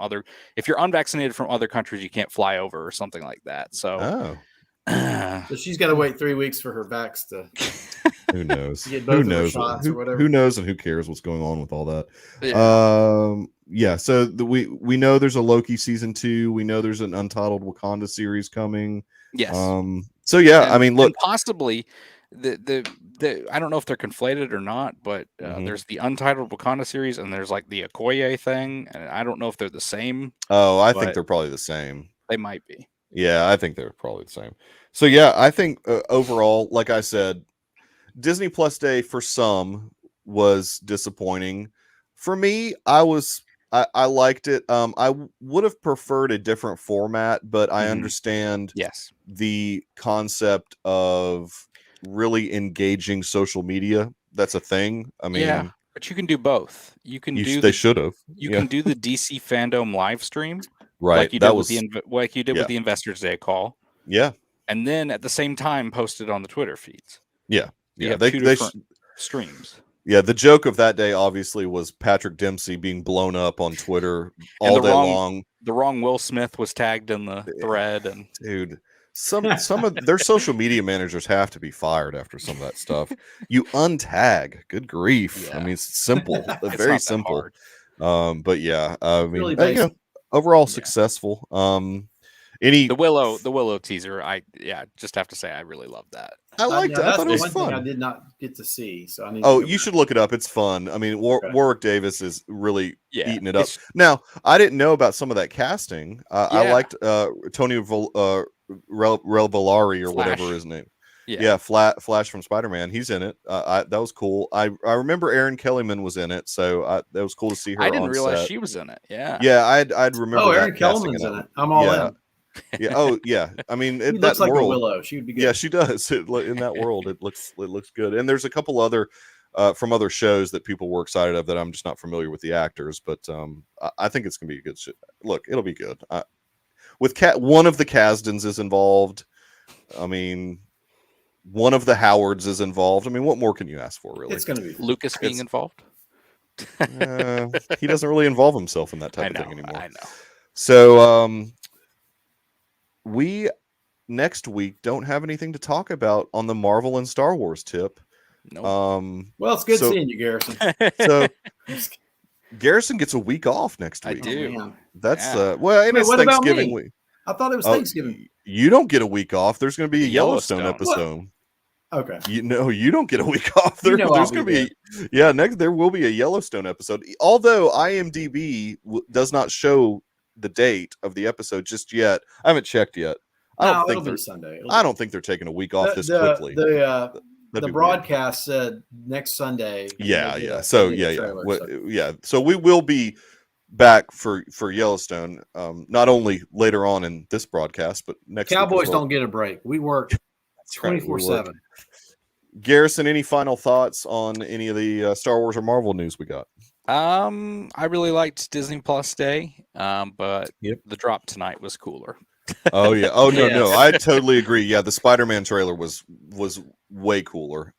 if you're unvaccinated from other countries, you can't fly over or something like that. So, so she's got to wait 3 weeks for her vax to. Who knows? Who knows? Who knows? And who cares what's going on with all that? Yeah. So we know there's a Loki season 2. We know there's an Untitled Wakanda series coming. Yes. So I mean, look, possibly the I don't know if they're conflated or not, but there's the Untitled Wakanda series and there's like the Okoye thing, and I don't know if they're the same. Oh, I think they're probably the same. They might be. Yeah, I think they're probably the same. So I think overall, like I said, Disney Plus Day for some was disappointing. For me, I liked it. I would have preferred a different format, but I understand the concept of really engaging social media. That's a thing. I mean, but you can do both. You can do. They should have. You can do the DC fandom live stream, right? Like you did with the Investors Day call. Yeah, and then at the same time post it on the Twitter feeds. Yeah. Yeah, they different streams. Yeah, the joke of that day obviously was Patrick Dempsey being blown up on Twitter all day long. The wrong Will Smith was tagged in the thread, and dude, some of their social media managers have to be fired after some of that stuff. You untag, good grief. I mean, it's simple, very simple. But I mean, really overall successful. The Willow teaser, I just have to say I really loved that. I liked it. I thought it was fun. I did not get to see, so I need. You should look it up. It's fun. I mean, Warwick Davis is really eating it up. Now, I didn't know about some of that casting. I liked Tony Relvolari or whatever his name. Yeah, Flash from Spider-Man. He's in it. That was cool. I remember Erin Kellyman was in it, so that was cool to see her. I didn't realize she was in it. Yeah. Yeah, I'd remember. Oh, Erin Kellyman's in it. I'm all in. Yeah. Oh, yeah. I mean, it looks like a Willow. She would be good. Yeah, she does. In that world, it looks good. And there's a couple other from other shows that people were excited of that I'm just not familiar with the actors, but I think it's gonna be a good show. Look, it'll be good. With one of the Kasdans is involved. I mean, one of the Howards is involved. I mean, what more can you ask for, really? It's gonna be Lucas being involved. He doesn't really involve himself in that type of thing anymore. I know. So we next week don't have anything to talk about on the Marvel and Star Wars tip. No. Well, it's good seeing you, Garrison. So Garrison gets a week off next week. I do. That's it's Thanksgiving week. I thought it was Thanksgiving. You don't get a week off. There's going to be a Yellowstone episode. What? Okay. You don't get a week off. There's going to be there will be a Yellowstone episode. Although IMDb does not show the date of the episode just yet. I haven't checked yet. I don't think they're taking a week off this quickly. The broadcast said next Sunday. Yeah. So So we will be back for Yellowstone. Not only later on in this broadcast, but next Cowboys week as well. don't get a break. We work 24/7. Garrison, any final thoughts on any of the Star Wars or Marvel news we got? I really liked Disney Plus Day, but the drop tonight was cooler. Oh yeah. Oh no, I totally agree. Yeah, the Spider-Man trailer was way cooler.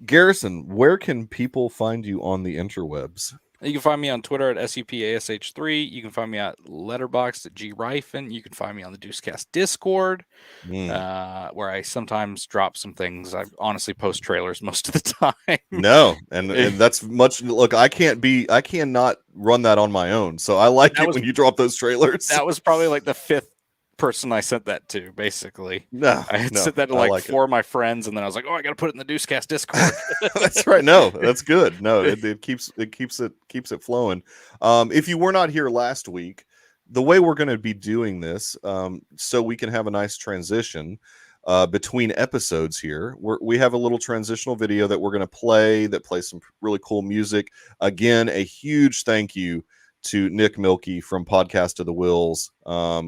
Garrison, where can people find you on the interwebs? You can find me on Twitter at SUPASH3. You can find me at Letterboxd at GRifen. You can find me on the Deucecast Discord, where I sometimes drop some things. I honestly post trailers most of the time. No, and that's much. Look, I cannot run that on my own. So I like it when you drop those trailers. That was probably like the 5th person I sent that to, basically. I had sent that to like 4 of my friends, and then I was like, oh, I gotta put it in the Deucecast Discord. That's right. No, that's good. No, it keeps it flowing. If you were not here last week, the way we're going to be doing this, so we can have a nice transition between episodes here, we have a little transitional video that we're going to play that plays some really cool music. Again, a huge thank you to Nick Milkey from Podcast of the Wills,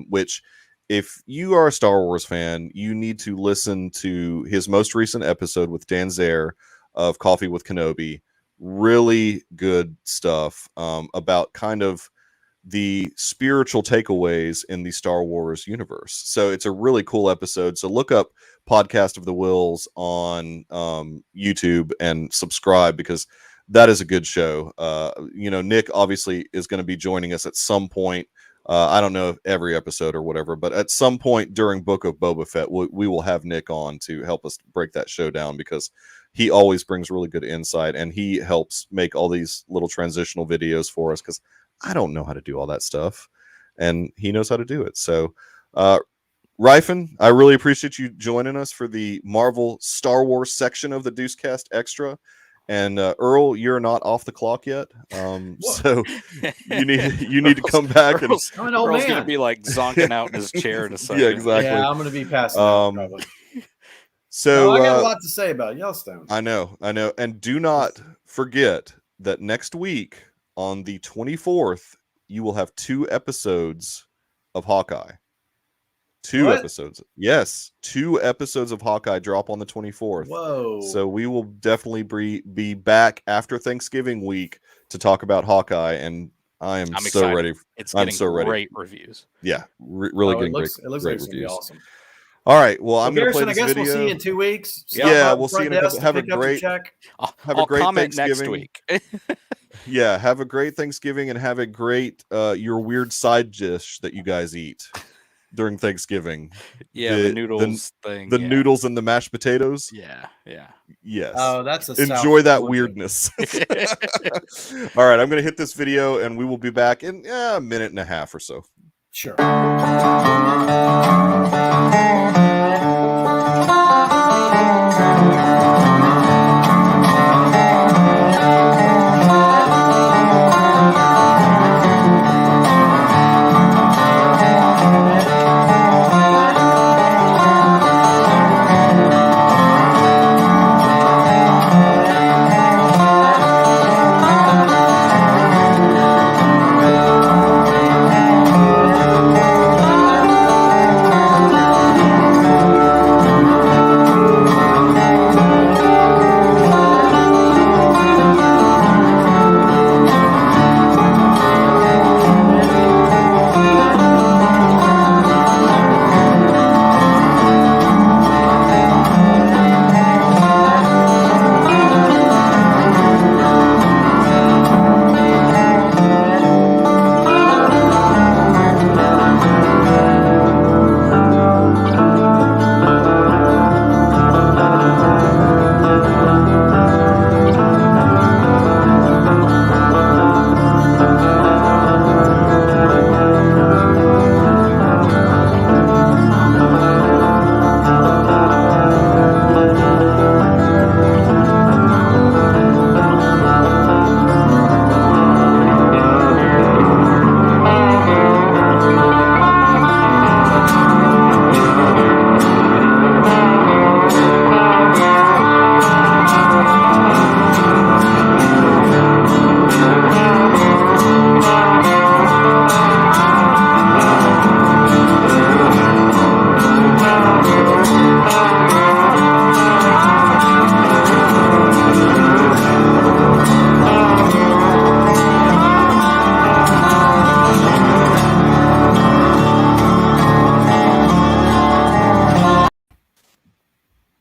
which, if you are a Star Wars fan, you need to listen to his most recent episode with Dan Zaire of Coffee with Kenobi. Really good stuff about kind of the spiritual takeaways in the Star Wars universe. So it's a really cool episode. So look up Podcast of the Wills on YouTube and subscribe, because that is a good show. Nick obviously is going to be joining us at some point. I don't know if every episode or whatever, but at some point during Book of Boba Fett, we will have Nick on to help us break that show down, because he always brings really good insight, and he helps make all these little transitional videos for us, because I don't know how to do all that stuff, and he knows how to do it. So, Rifen, I really appreciate you joining us for the Marvel Star Wars section of the Deucecast Extra. And Earl, you're not off the clock yet, so you need to come back. Earl's gonna be like zonking out in his chair in a second. Yeah, exactly. Yeah, I'm gonna be passing out probably. So I got a lot to say about Yellowstone. I know, and do not forget that next week on the 24th, you will have 2 episodes of Hawkeye. 2 episodes. Yes, 2 episodes of Hawkeye drop on the 24th. Whoa. So we will definitely be back after Thanksgiving week to talk about Hawkeye, and I'm so excited. ready. It's getting great reviews. Yeah, really getting great it looks great like reviews. Awesome. All right, well, I'm going to play this I guess video. We'll see you in 2 weeks. Yeah, we'll see you in a couple. Have a great comment next week. Yeah, have a great Thanksgiving, and have a great your weird side dish that you guys eat during Thanksgiving. Yeah, the noodles thing. The noodles and the mashed potatoes. Yeah. Yes. Oh, that's enjoy that weirdness. All right, I'm going to hit this video, and we will be back in a minute and a half or so. Sure.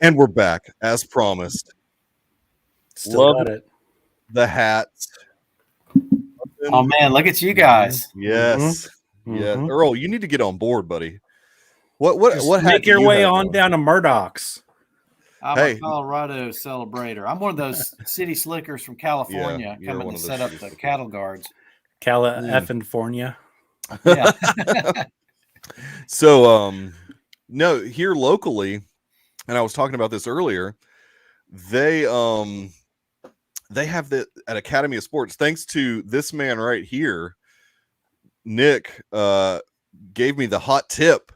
And we're back, as promised. Still got it. The hats. Oh man, look at you guys. Yes. Yeah. Earl, you need to get on board, buddy. What Just make your way on down to Murdoch's. I'm a Colorado celebrator. I'm one of those city slickers from California coming to set up the cattle guards. California. Yeah. So no, here locally, and I was talking about this earlier, they have the at Academy of Sports, thanks to this man right here, Nick, gave me the hot tip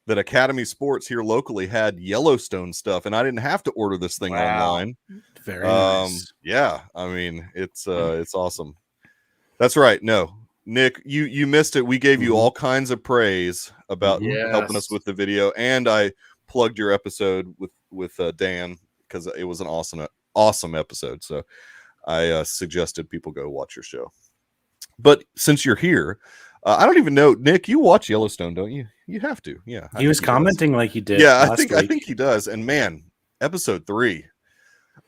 that Academy Sports here locally had Yellowstone stuff, and I didn't have to order this thing online. Very nice. Yeah, I mean, it's awesome. That's right. No, Nick, you missed it. We gave you all kinds of praise about helping us with the video, and I plugged your episode with Dan because it was an awesome episode. So I suggested people go watch your show. But since you're here, I don't even know, Nick, you watch Yellowstone, don't you? You have to. Yeah. He was commenting like he did. Yeah, I think he does. And man, episode 3.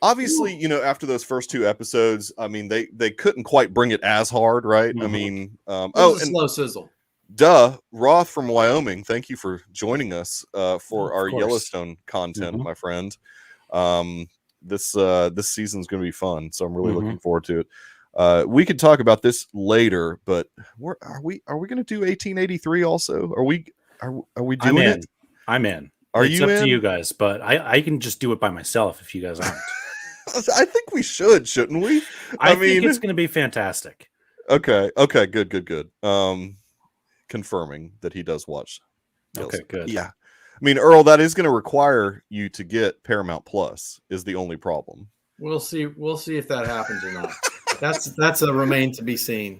Obviously, after those first 2 episodes, I mean, they couldn't quite bring it as hard, right? I mean, and slow sizzle. Duh, Roth from Wyoming. Thank you for joining us for our Yellowstone content, my friend. This season's going to be fun, so I'm really looking forward to it. We could talk about this later, but are we going to do 1883 also? Are we doing it? I'm in. It's up to you guys, but I can just do it by myself if you guys aren't. I think we should, shouldn't we? I think it's going to be fantastic. Okay, good. Confirming that he does watch. Okay, good. Yeah. I mean, Earl, that is going to require you to get Paramount Plus is the only problem. We'll see if that happens or not. That's a remain to be seen.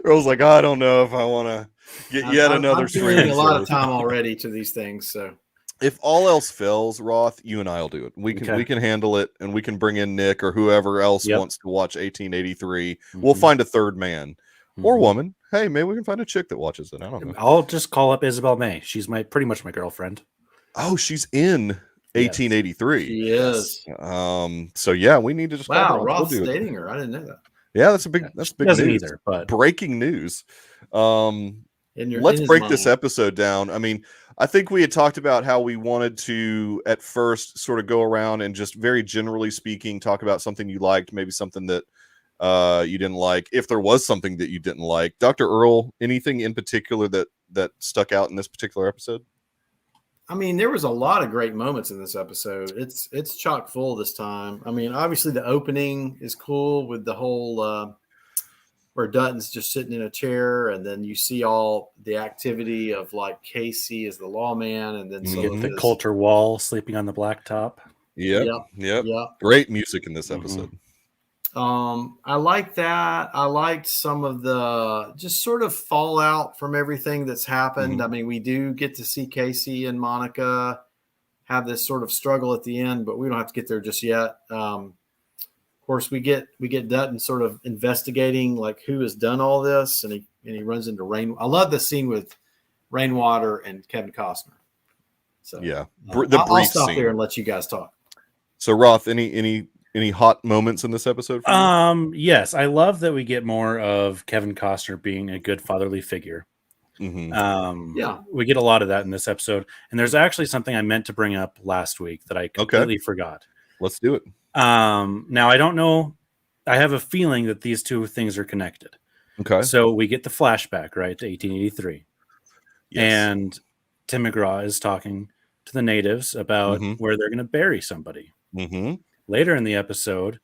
Earl's like, I don't know if I want to get yet another stream. I'm a lot of time already to these things. So if all else fails, Roth, you and I will do it. We can handle it, and we can bring in Nick or whoever else wants to watch 1883. We'll find a third man or woman. Hey, maybe we can find a chick that watches it. I don't know. I'll just call up Isabel May. She's pretty much my girlfriend. Oh, she's in 1883. She is. So yeah, we need to just Roth's dating her. I didn't know that. Yeah, that's big doesn't news. Either, but breaking news. Let's break this episode down. I mean, I think we had talked about how we wanted to at first sort of go around and just very generally speaking talk about something you liked, maybe something that you didn't like, if there was something that you didn't like. Dr. Earl, anything in particular that stuck out in this particular episode? I mean, there was a lot of great moments in this episode. It's chock full this time. I mean, obviously the opening is cool with the whole where Dutton's just sitting in a chair, and then you see all the activity of like Casey as the lawman, and then the Coulter Wall sleeping on the blacktop. Yep. Great music in this episode. I like that. I liked some of the just sort of fallout from everything that's happened. I mean, we do get to see Casey and Monica have this sort of struggle at the end, but we don't have to get there just yet. Of course, we get Dutton sort of investigating like who has done all this, and he runs into Rain. I love the scene with Rainwater and Kevin Costner. So yeah, I'll stop there and let you guys talk. So Roth, any hot moments in this episode for you? Yes, I love that we get more of Kevin Costner being a good fatherly figure. We get a lot of that in this episode, and there's actually something I meant to bring up last week that I completely forgot. Let's do it. Now I don't know, I have a feeling that these two things are connected. Okay, so we get the flashback right to 1883, and Tim McGraw is talking to the natives about where they're going to bury somebody. Later in the episode,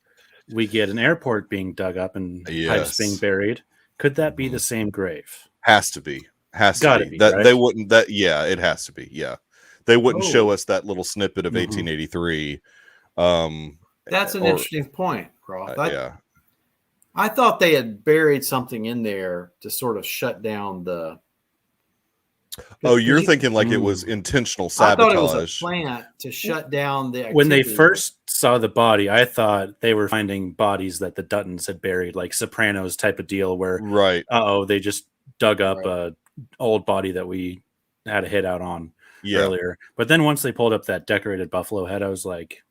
we get an airport being dug up and pipes being buried. Could that be the same grave? Has to be. Gotta be. That right? they wouldn't. That it has to be. Yeah, they wouldn't show us that little snippet of 1883. That's an interesting point, Roth. I thought they had buried something in there to sort of shut down the. Oh, you're thinking like it was intentional sabotage. I thought it was a plant to shut down the activity. When they first saw the body, I thought they were finding bodies that the Duttons had buried, like Sopranos type of deal where, they just dug up a old body that we had a hit out on. earlier. But then once they pulled up that decorated buffalo head, I was like,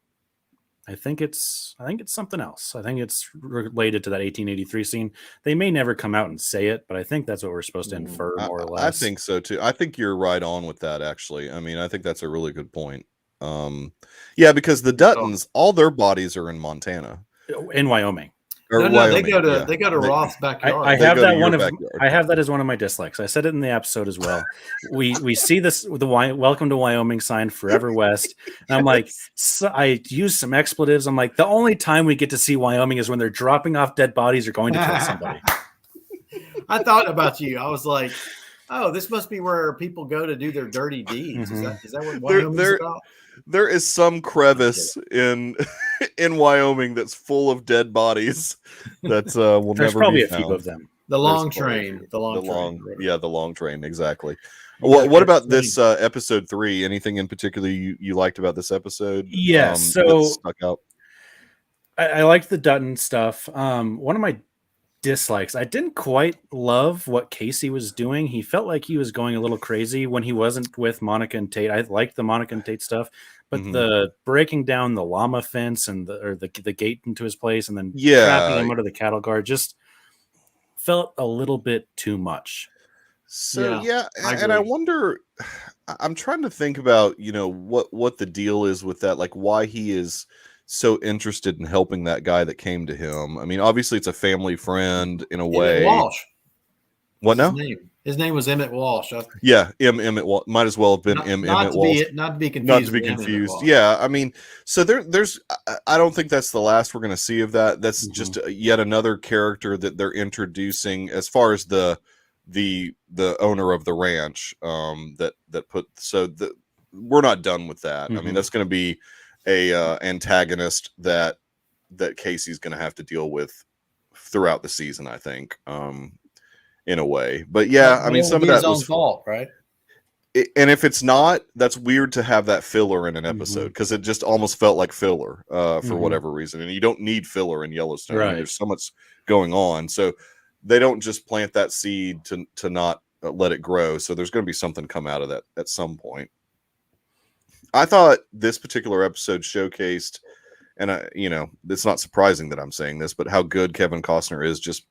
I think it's something else. I think it's related to that 1883 scene. They may never come out and say it, but I think that's what we're supposed to infer more or less. I think so too. I think you're right on with that, actually. I mean, I think that's a really good point. Yeah, because the Duttons, all their bodies are in Montana. In Wyoming. No, Wyoming, they go to Roth's backyard. I have that I have that as one of my dislikes. I said it in the episode as well. We see this the Welcome to Wyoming sign Forever West. And I'm like, I use some expletives. I'm like, the only time we get to see Wyoming is when they're dropping off dead bodies or going to kill somebody. I thought about you. I was like, oh, this must be where people go to do their dirty deeds. Is that what Wyoming's about? There is some crevice in Wyoming that's full of dead bodies. That's will There's never probably be a found. few of them. The long train. The long train. Exactly. What about this episode 3? Anything in particular you liked about this episode? Yes. So stuck out. I liked the Dutton stuff. One of my dislikes, I didn't quite love what Casey was doing. He felt like he was going a little crazy when he wasn't with Monica and Tate. I liked the Monica and Tate stuff, but the breaking down the llama fence and the gate into his place and then trapping him under the cattle guard just felt a little bit too much. So and I wonder, I'm trying to think about, what the deal is with that, like why he is so interested in helping that guy that came to him. I mean, obviously it's a family friend in a way. Emmett Walsh. What now? His name was Emmett Walsh. Emmett Walsh. Might as well have been Emmett Walsh. Not to be confused. Not to be confused. Yeah, I mean, so there's. I don't think that's the last we're going to see of that. That's just yet another character that they're introducing as far as the owner of the ranch. We're not done with that. I mean, that's going to be a antagonist that Casey's going to have to deal with throughout the season, I think, in a way. But yeah, I mean, some of that was fault, right? And if it's not, that's weird to have that filler in an episode because it just almost felt like filler for whatever reason. And you don't need filler in Yellowstone. Right. I mean, there's so much going on, so they don't just plant that seed to not let it grow. So there's going to be something come out of that at some point. I thought this particular episode showcased, and it's not surprising that I'm saying this, but how good Kevin Costner is just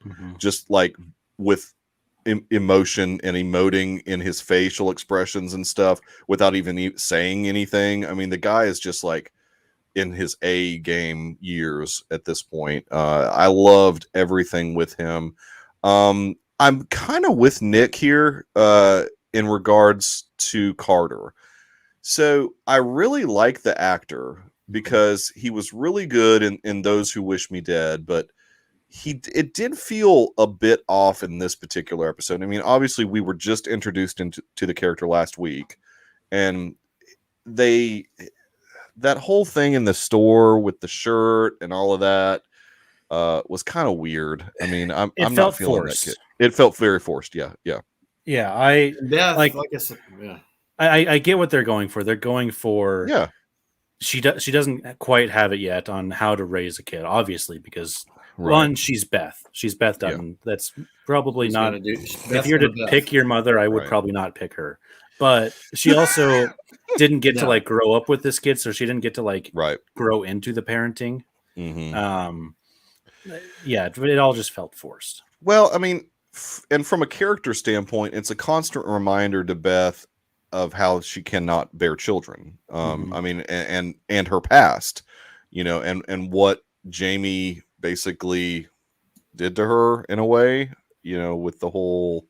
like with emotion and emoting in his facial expressions and stuff without even saying anything. I mean, the guy is just like in his A game years at this point. I loved everything with him. I'm kind of with Nick here in regards to Carter. So I really like the actor because he was really good in Those Who Wish Me Dead, but it did feel a bit off in this particular episode. I mean, obviously we were just introduced to the character last week, and that whole thing in the store with the shirt and all of that was kind of weird. I mean, I'm not feeling forced. That kid. It felt very forced. Yeah. I get what they're going for. They're going for She doesn't quite have it yet on how to raise a kid, obviously, because one, she's Beth. She's Beth Dutton. Yeah. That's probably not. If you're to pick your mother, I would probably not pick her. But she also didn't get to like grow up with this kid, so she didn't get to like grow into the parenting. It all just felt forced. Well, I mean, and from a character standpoint, it's a constant reminder to Beth of how she cannot bear children. I mean, and her past, and what Jamie basically did to her in a way, with the whole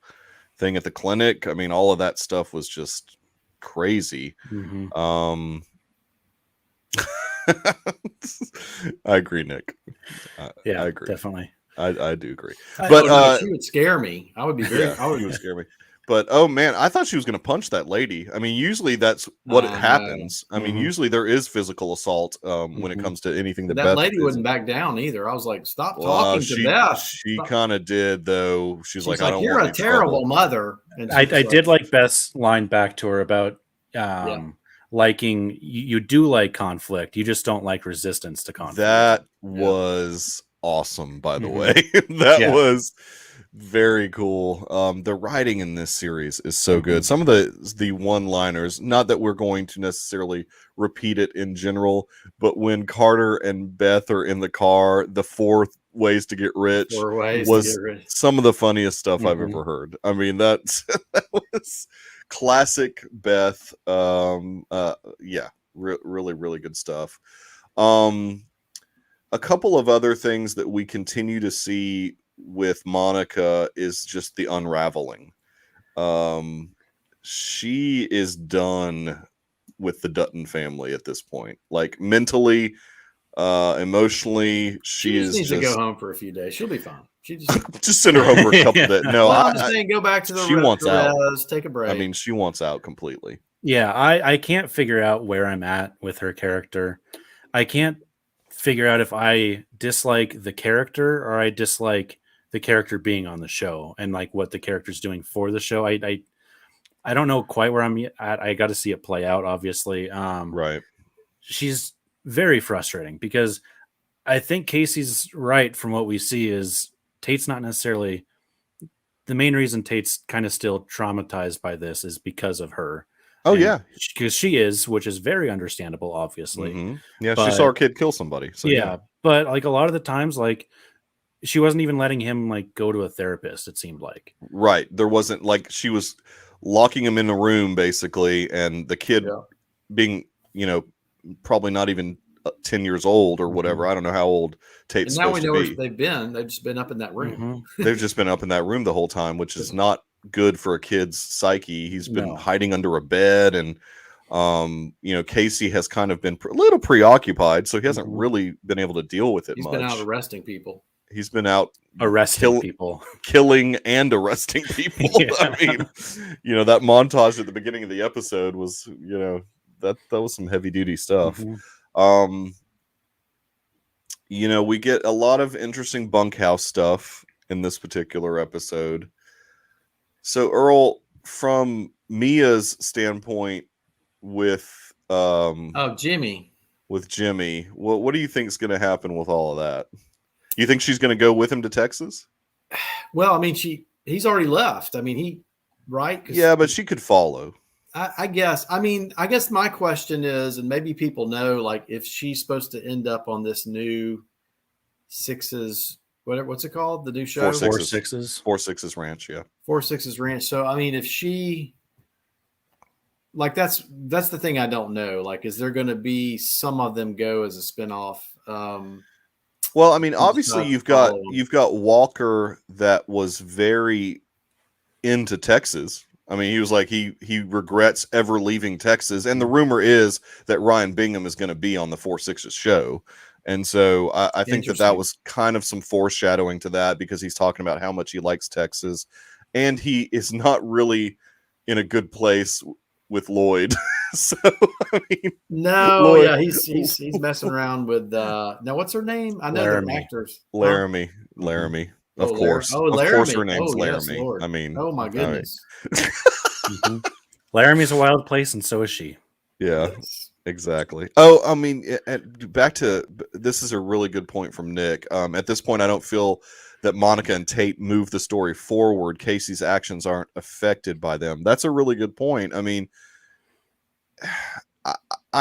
thing at the clinic. I mean, all of that stuff was just crazy. I agree, Nick. I agree. Definitely. I do agree. But she would scare me. I would be very. She would scare me. But oh man, I thought she was going to punch that lady. I mean, usually that's what happens. I mean, usually there is physical assault when it comes to anything that Beth lady wouldn't back down either. I was like, stop talking to Beth. She kind of did though. She's like, I don't you're want a terrible mother. I did like Beth's line back to her about liking you do like conflict. You just don't like resistance to conflict. That was awesome, by the way. That was very cool. The writing in this series is so good. Some of the one-liners, not that we're going to necessarily repeat it in general, but when Carter and Beth are in the car, the 4 ways to get rich was some of the funniest stuff I've ever heard. I mean, that was classic Beth. Really, really good stuff. A couple of other things that we continue to see with Monica is just the unraveling. She is done with the Dutton family at this point. Like mentally, emotionally, she needs to go home for a few days. She'll be fine. She just send her home for a couple of days. No, I'm just saying, go back to the. She wants out. Take a break. I mean, she wants out completely. Yeah, I can't figure out where I'm at with her character. I can't figure out if I dislike the character or I dislike the character being on the show and like what the character's doing for the show. I don't know quite where I'm at. I got to see it play out, obviously. Right. She's very frustrating because I think Casey's right from what we see is Tate's not necessarily the main reason Tate's kind of still traumatized by this is because of her. Oh, yeah. Because she is, which is very understandable, obviously. Yeah, but, she saw her kid kill somebody. So yeah, but like a lot of the times, like she wasn't even letting him like go to a therapist, it seemed like. Right. There wasn't like she was locking him in a room, basically, and the kid being, probably not even 10 years old or whatever. I don't know how old Tate's supposed to be. Now we know where they've been. They've just been up in that room. They've just been up in that room the whole time, which is not good for a kid's psyche. He's been hiding under a bed, and Casey has kind of been a little preoccupied, so he hasn't really been able to deal with it much. He's been out arresting people. He's been out arresting people, killing and arresting people. I mean, that montage at the beginning of the episode was, that was some heavy duty stuff. We get a lot of interesting bunkhouse stuff in this particular episode. So Earl, from Mia's standpoint with Jimmy. With Jimmy, what do you think is going to happen with all of that? You think she's going to go with him to Texas? Well, I mean, he's already left. I mean, right? Yeah, but she could follow. I guess. I mean, I guess my question is, and maybe people know, like, if she's supposed to end up on this new Sixes, what's it called? The new show? 4 Sixes. 4 Sixes Ranch, yeah. 4 Sixes Ranch. So, I mean, if she, like, that's the thing I don't know. Like, is there going to be some of them go as a spinoff? Well, I mean, obviously you've got Walker that was very into Texas. I mean, he was like, he regrets ever leaving Texas. And the rumor is that Ryan Bingham is going to be on the 4 Sixes show. And so I think that was kind of some foreshadowing to that, because he's talking about how much he likes Texas. And he is not really in a good place with Lloyd. So, I mean, Lloyd, he's messing around with, now what's her name? I know they're actors. Laramie. Of course. Of course her name's Laramie. Yes, I mean, oh my goodness. Laramie's a wild place, and so is she. Yeah, exactly. Oh, I mean, back to, this is a really good point from Nick. At this point, I don't feel that Monica and Tate move the story forward. Casey's actions aren't affected by them. That's a really good point. I mean, I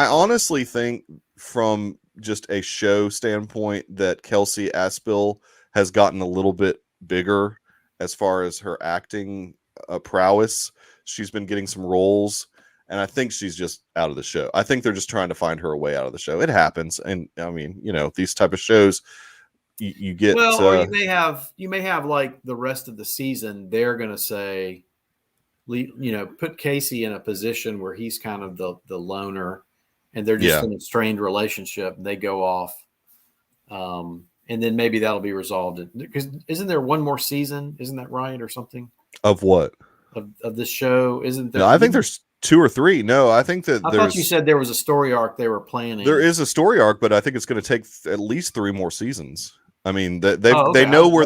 honestly think from just a show standpoint that Kelsey Aspel has gotten a little bit bigger as far as her acting prowess. She's been getting some roles, and I think she's just out of the show. I think they're just trying to find her a way out of the show. It happens. And I mean, these type of shows, you get, or you may have like the rest of the season, they're going to say, put Casey in a position where he's kind of the loner, and they're just in a strained relationship, and they go off. And then maybe that'll be resolved. Because isn't there one more season? Isn't that right, or something? Of what? Of this show? Isn't there? No, I think there's 2 or 3. No, I think that I thought you said there was a story arc they were planning. There is a story arc, but I think it's going to take at least 3 more seasons. I mean, they know where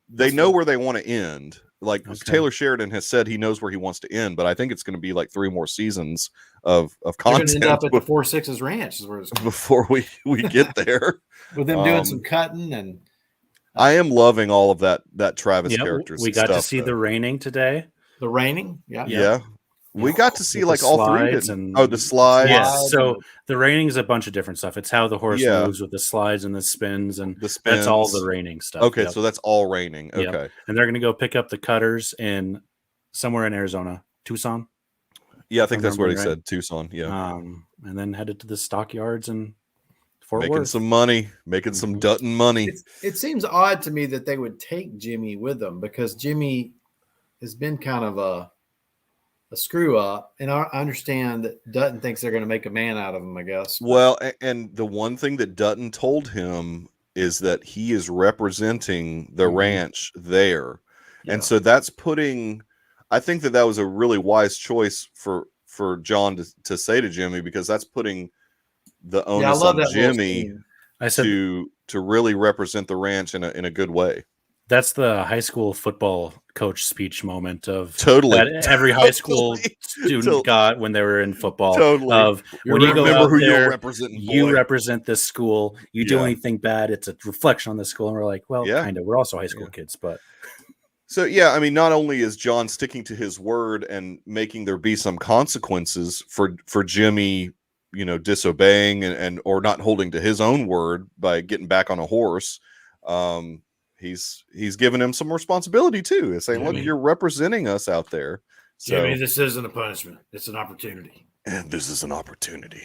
they know where they want to end. Like Taylor Sheridan has said, he knows where he wants to end, but I think it's going to be like 3 more seasons of content. End up at the 4 Sixes Ranch is where it's before we get there. With them doing some cutting and I am loving all of that Travis characters. We got to see the raining today. The raining, yeah. We got to see like all three. The slides. Yes. So the raining is a bunch of different stuff. It's how the horse moves with the slides and the spins, and that's all the raining stuff. Okay, so that's all raining. Okay, and they're going to go pick up the cutters in somewhere in Arizona, Tucson. Yeah, I think that's what he said, Tucson. Yeah, and then headed to the stockyards and Fort making Worth. some money, making some Dutton money. It seems odd to me that they would take Jimmy with them, because Jimmy has been kind of a screw up, and I understand that Dutton thinks they're going to make a man out of him, I guess. Well, and the one thing that Dutton told him is that he is representing the ranch there, and so that's putting. I think that was a really wise choice for John to say to Jimmy, because that's putting the onus on Jimmy to really represent the ranch in a good way. That's the high school football coach speech moment of that every high school student got when they were in football. Of when you go out there, you represent this school. You do anything bad, it's a reflection on the school. And we're like, well, kind of. We're also high school kids, but. So, I mean, not only is John sticking to his word and making there be some consequences for Jimmy, disobeying and or not holding to his own word by getting back on a horse. He's given him some responsibility too. He's saying, look, you're representing us out there. So, Jimmy, this isn't a punishment. It's an opportunity. And this is an opportunity.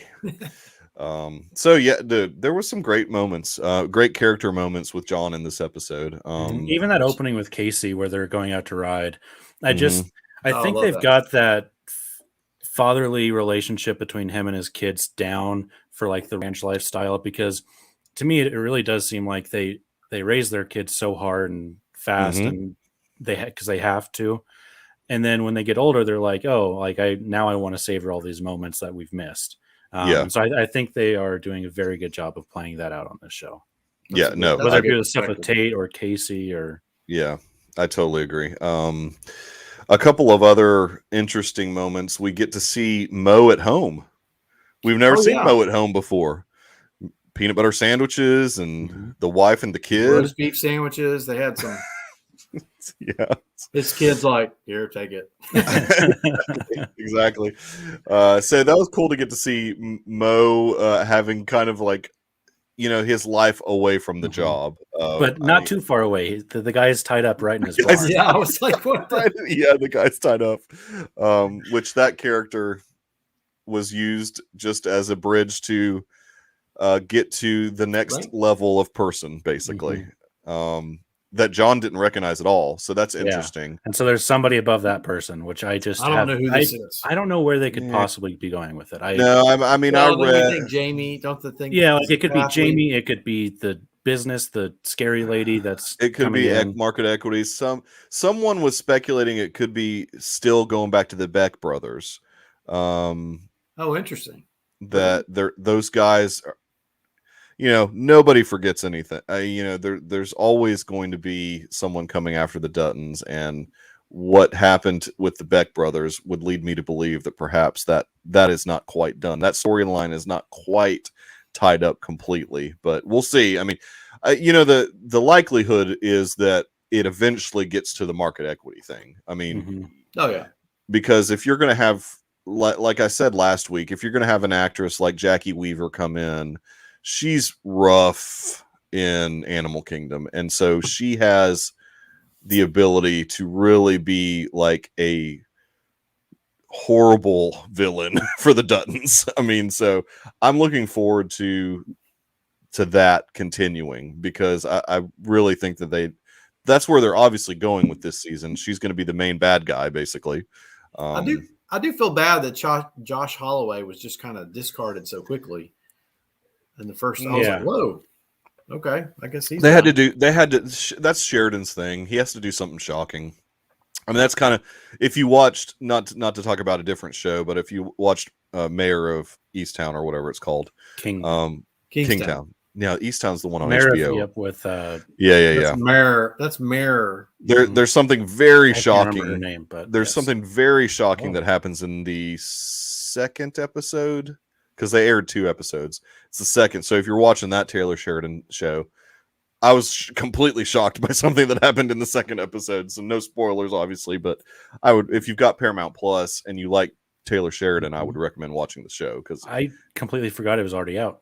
So there was some great moments, great character moments with John in this episode. Even that opening with Casey where they're going out to ride. I think they've got that fatherly relationship between him and his kids down for like the ranch lifestyle, because to me, it really does seem like they raise their kids so hard and fast and because they have to. And then when they get older, they're like, oh, like I want to savor all these moments that we've missed. So I think they are doing a very good job of playing that out on this show. Whether it be the stuff with Tate or Casey or. Yeah, I totally agree. A couple of other interesting moments. We get to see Mo at home. We've never seen Mo at home before. Peanut butter sandwiches and the wife and the kid. Roast beef sandwiches. They had some. His kid's like, here, take it. Exactly. So that was cool to get to see Mo having kind of like, his life away from the job. But not too far away. The guy's tied up right in his bar. Yeah, I was like, what? The guy's tied up. Which that character was used just as a bridge to get to the next level of person, basically. That John didn't recognize at all. So that's interesting. And so there's somebody above that person, which I don't know who this is. I don't know where they could possibly be going with it. I read Jamie. Don't think? Yeah, like it could be Jamie. It could be the business, the scary lady. It could be market equities. Someone was speculating it could be still going back to the Beck brothers. Interesting. That those guys are. Nobody forgets anything. There's always going to be someone coming after the Duttons, and what happened with the Beck brothers would lead me to believe that perhaps that is not quite done. That storyline is not quite tied up completely, but we'll see. I mean, the likelihood is that it eventually gets to the market equity thing. I mean, because if you're going to have, like I said last week, if you're going to have an actress like Jackie Weaver come in, she's rough in Animal Kingdom. And so she has the ability to really be like a horrible villain for the Duttons. I mean, so I'm looking forward to that continuing, because I really think that that's where they're obviously going with this season. She's going to be the main bad guy, basically. I do feel bad that Josh Holloway was just kind of discarded so quickly. In the first, I was like, whoa, okay, I guess that's Sheridan's thing. He has to do something shocking. I mean, that's kind of, if you watched, not to talk about a different show, but if you watched Mayor of Easttown or whatever it's called, Kingtown. Yeah, Easttown's the one on HBO. With That's Mayor. There's something very shocking. Her name, but there's something very shocking that happens in the second episode, because they aired 2 episodes. It's the second. So if you're watching that Taylor Sheridan show, I was completely shocked by something that happened in the second episode. So no spoilers, obviously, but I would, if you've got Paramount Plus and you like Taylor Sheridan, I would recommend watching the show because I completely forgot it was already out.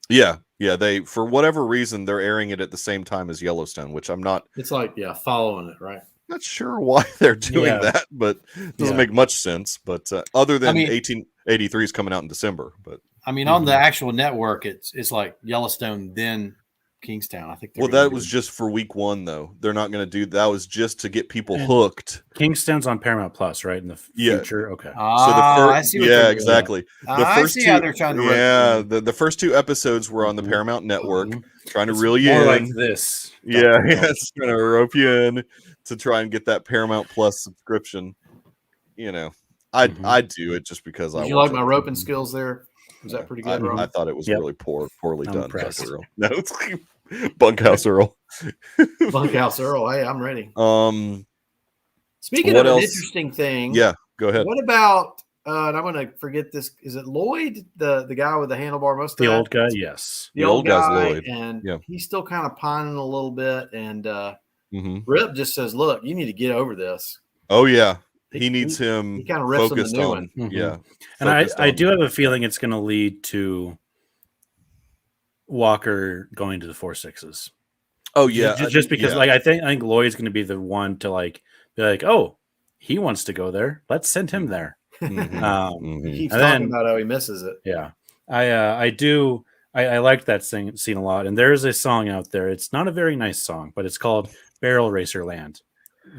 Yeah, they, for whatever reason, they're airing it at the same time as Yellowstone, which I'm not. It's like following it, right? Not sure why they're doing that, but it doesn't make much sense. But other than 1883 is coming out in December, but I mean, on the actual network, it's like Yellowstone, then Kingstown. I think. Well, that was just for week 1, though. They're not going to do that. Was just to get people hooked. Kingstown's on Paramount Plus, right? In the future, okay. So the first, I see what exactly. The first two, how they're trying to the first 2 episodes were on the Paramount Network, trying to reel you more in. like this. It's trying to rope you in to try and get that Paramount Plus subscription. You know, I do it just because Did you like my roping skills there? Was that pretty good? I thought it was really poorly done. No, it's Bunkhouse Earl. Bunkhouse Earl. Hey, I'm ready. Speaking what of else? an interesting thing. Yeah, go ahead. What about and I'm gonna forget this. Is it Lloyd, the guy with the handlebar mustache? The old guy, yes. The old guy's guy, Lloyd. and he's still kind of pining a little bit. And Rip just says, "Look, you need to get over this." Oh yeah, he needs him. He kind of rips on the new one. Yeah, and I do have a feeling it's going to lead to Walker going to the 4-6s. Oh yeah, just because like I think Lloyd's going to be the one to like be like, oh, he wants to go there. Let's send him there. He keeps talking about how he misses it. Yeah, I do. I liked that scene a lot. And there is a song out there. It's not a very nice song, but it's called Barrel Racer Land.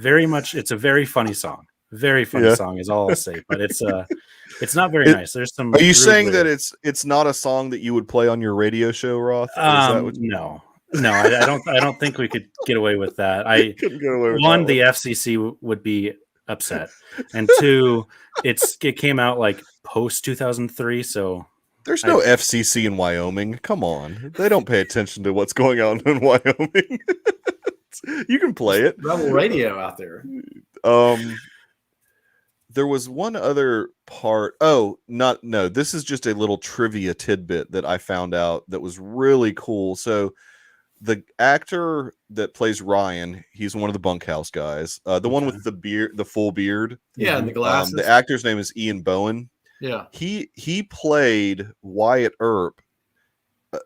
It's a very funny song. Very funny song is all I'll say. But it's not very nice. There's some. Are you saying that it's not a song that you would play on your radio show, Roth? No, I don't think we could get away with that. One, the FCC would be upset, and 2, it came out like post 2003, so there's no FCC in Wyoming. Come on, they don't pay attention to what's going on in Wyoming. You can play it. Rebel radio out there. There was one other part. This is just a little trivia tidbit that I found out that was really cool. So the actor that plays Ryan, he's one of the bunkhouse guys. The one with the beard, the full beard. Yeah, and the glasses. The actor's name is Ian Bowen. Yeah. He played Wyatt Earp,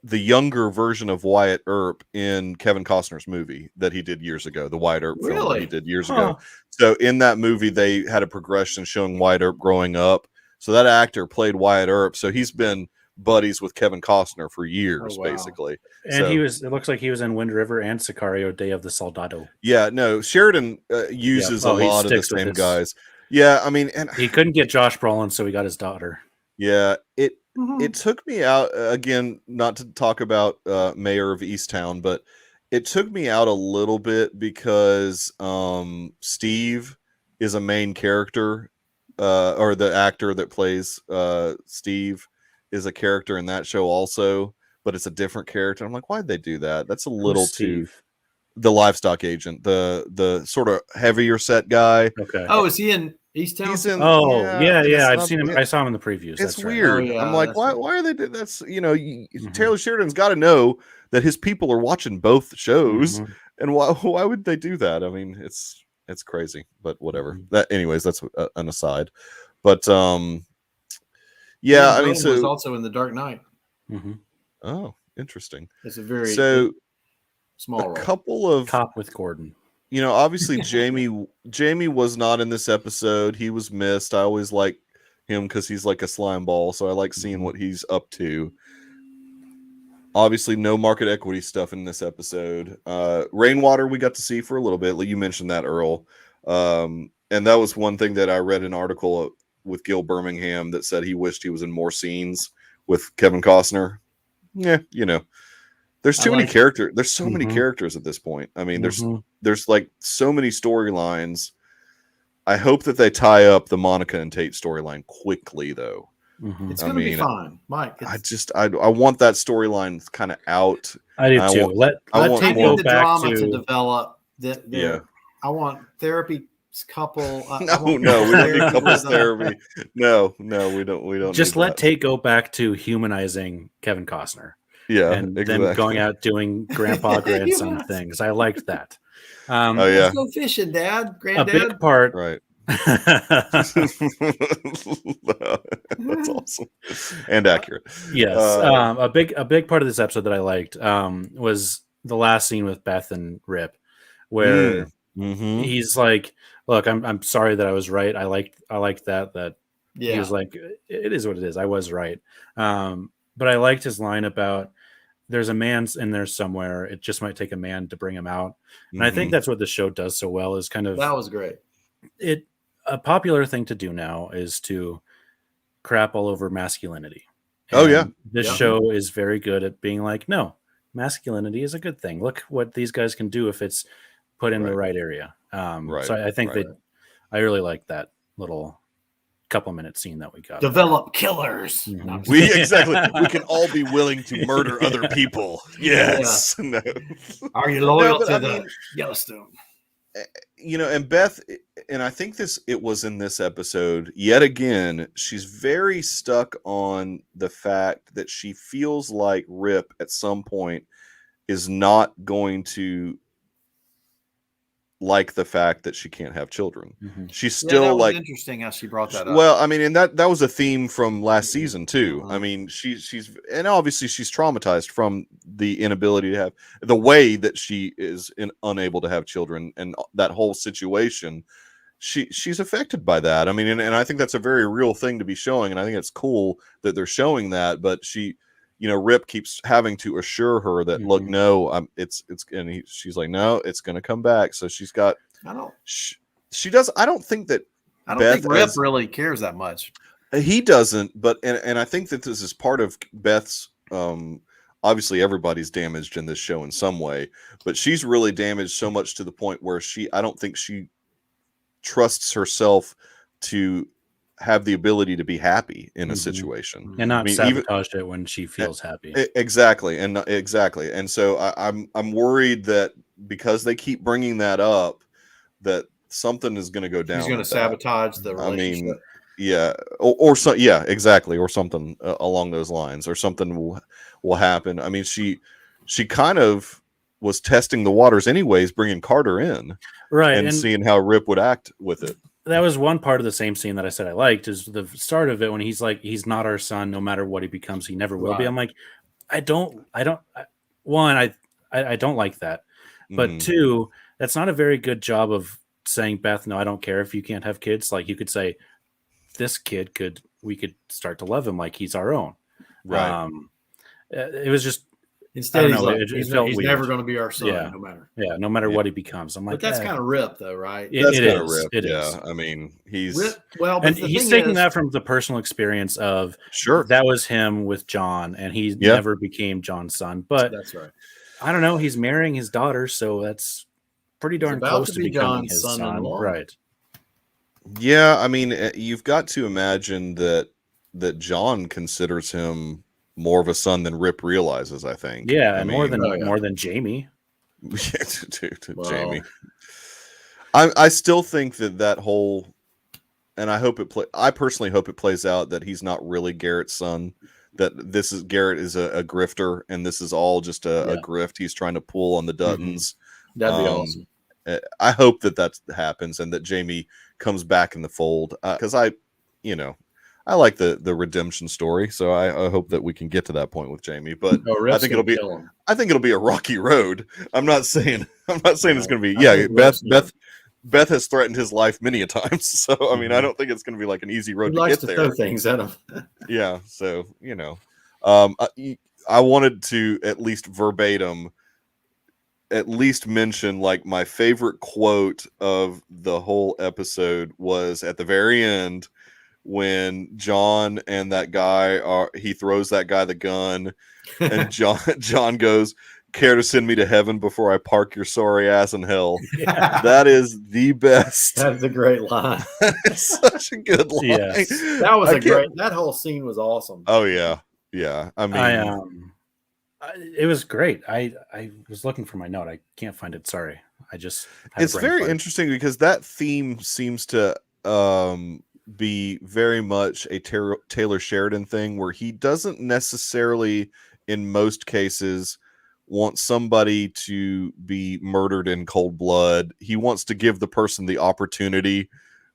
the younger version of Wyatt Earp in Kevin Costner's movie that he did years ago, the Wyatt Earp film that he did years ago. So in that movie, they had a progression showing Wyatt Earp growing up. So that actor played Wyatt Earp. So he's been buddies with Kevin Costner for years, basically. And it looks like he was in Wind River and Sicario, Day of the Soldado. Yeah, no, Sheridan uses a lot of the same guys. Yeah, I mean, and he couldn't get Josh Brolin, so he got his daughter. Yeah, it took me out, again, not to talk about Mayor of Easttown, but it took me out a little bit because Steve is a main character, or the actor that plays Steve is a character in that show also, but it's a different character. I'm like, why'd they do that? That's a little too... The livestock agent, the sort of heavier set guy. Okay. Oh, is he in Easttown? He's in, yeah. I've seen him. I saw him in the previews. It's weird. I'm like, why are they doing that's Taylor Sheridan's got to know that his people are watching both shows, and why would they do that? I mean, it's crazy, but whatever. Anyways, that's an aside. But I mean, so was also in The Dark Knight. Oh, interesting. It's a very small role. Couple of Cop with Gordon. Obviously Jamie was not in this episode. He was missed. I always like him because he's like a slime ball, so I like seeing what he's up to. Obviously, no market equity stuff in this episode. Rainwater we got to see for a little bit. You mentioned that, Earl. And that was one thing that I read an article with Gil Birmingham that said he wished he was in more scenes with Kevin Costner. Yeah, there's too many characters. There's so many characters at this point. I mean, there's like so many storylines. I hope that they tie up the Monica and Tate storyline quickly, though. It's going to be fine, Mike. I want that storyline kind of out. I do too. Let Tate go the back drama to develop. I want therapy couple. No, we don't need couples therapy. No, we don't. Just let Tate go back to humanizing Kevin Costner. and them going out doing grandpa grandson things. I liked that. Let's go fishing, Dad, Granddad. A big part, right? That's awesome and accurate. Yes, a big part of this episode that I liked was the last scene with Beth and Rip, where he's like, "Look, I'm sorry that I was right. I liked that." He was like, "It is what it is. I was right." But I liked his line about there's a man in there somewhere. It just might take a man to bring him out. And I think that's what the show does so well, is kind of, that was great. A popular thing to do now is to crap all over masculinity. And this show is very good at being like, no, masculinity is a good thing. Look what these guys can do if it's put in the right area. So I think that I really like that little couple-minute scene that we got. Develop killers. We can all be willing to murder other people. Yes. No. Are you loyal to the Yellowstone? And Beth, and I think it was in this episode yet again, she's very stuck on the fact that she feels like Rip at some point is not going to like the fact that she can't have children. She's still that was interesting how she brought that up. Well, I mean, and that was a theme from last season too. I mean, she's and obviously she's traumatized from the inability to have, the way that she is unable to have children, and that whole situation. She's affected by that. I mean, and I think that's a very real thing to be showing, and I think it's cool that they're showing that. But Rip keeps having to assure her that, look, no, she's like, no, it's going to come back. So she's got, she does. I don't think Rip really cares that much. He doesn't, but, and I think that this is part of Beth's, obviously everybody's damaged in this show in some way, but she's really damaged so much to the point where I don't think she trusts herself to have the ability to be happy in a situation and not sabotage it when she feels happy. Exactly. And so I'm worried that because they keep bringing that up, that something is going to go down. She's going to sabotage the relationship. Or so, exactly. Or something along those lines, or something will happen. I mean, she kind of was testing the waters anyways, bringing Carter in, right, and seeing how Rip would act with it. That was one part of the same scene that I said I liked, is the start of it when he's like, he's not our son, no matter what he becomes, he never will be. I'm like, I don't like that. But two, that's not a very good job of saying, Beth, no, I don't care if you can't have kids. Like, you could say, this kid we could start to love him like he's our own. Right. It was just, instead he's never going to be our son, no matter what he becomes. I'm like, but that's kind of Rip, though, right? That's kind of Rip. It is. I mean, he's Rip, and he's taking that from the personal experience of that was him with John, and he never became John's son. But that's right. I don't know. He's marrying his daughter, so that's pretty darn close to becoming his son, right? Yeah, I mean, you've got to imagine that John considers him more of a son than Rip realizes, I think. Yeah, and more than Jamie. Jamie. I still think that whole, and I personally hope it plays out that he's not really Garrett's son. That Garrett is a grifter, and this is all just a grift he's trying to pull on the Duttons. That'd be awesome. I hope that happens, and that Jamie comes back in the fold, because I like the redemption story, so I hope that we can get to that point with Jamie. But I think it'll be a rocky road. I'm not saying it's going to be. Yeah, Beth has threatened his life many a times, so I mean, I don't think it's going to be like an easy road to get there. Throw things at him. Yeah, so I wanted to at least verbatim mention, like, my favorite quote of the whole episode was at the very end, when John and that guy he throws that guy the gun, and John goes, "Care to send me to heaven before I park your sorry ass in hell?" Yeah. That is the best. That's a great line. It's such a good line. Yes. That was that whole scene was awesome. Oh yeah. Yeah. I mean, it was great. I was looking for my note. I can't find it. Sorry. It's very interesting because that theme seems to be very much a Taylor Sheridan thing, where he doesn't necessarily in most cases, wants somebody to be murdered in cold blood. He wants to give the person the opportunity.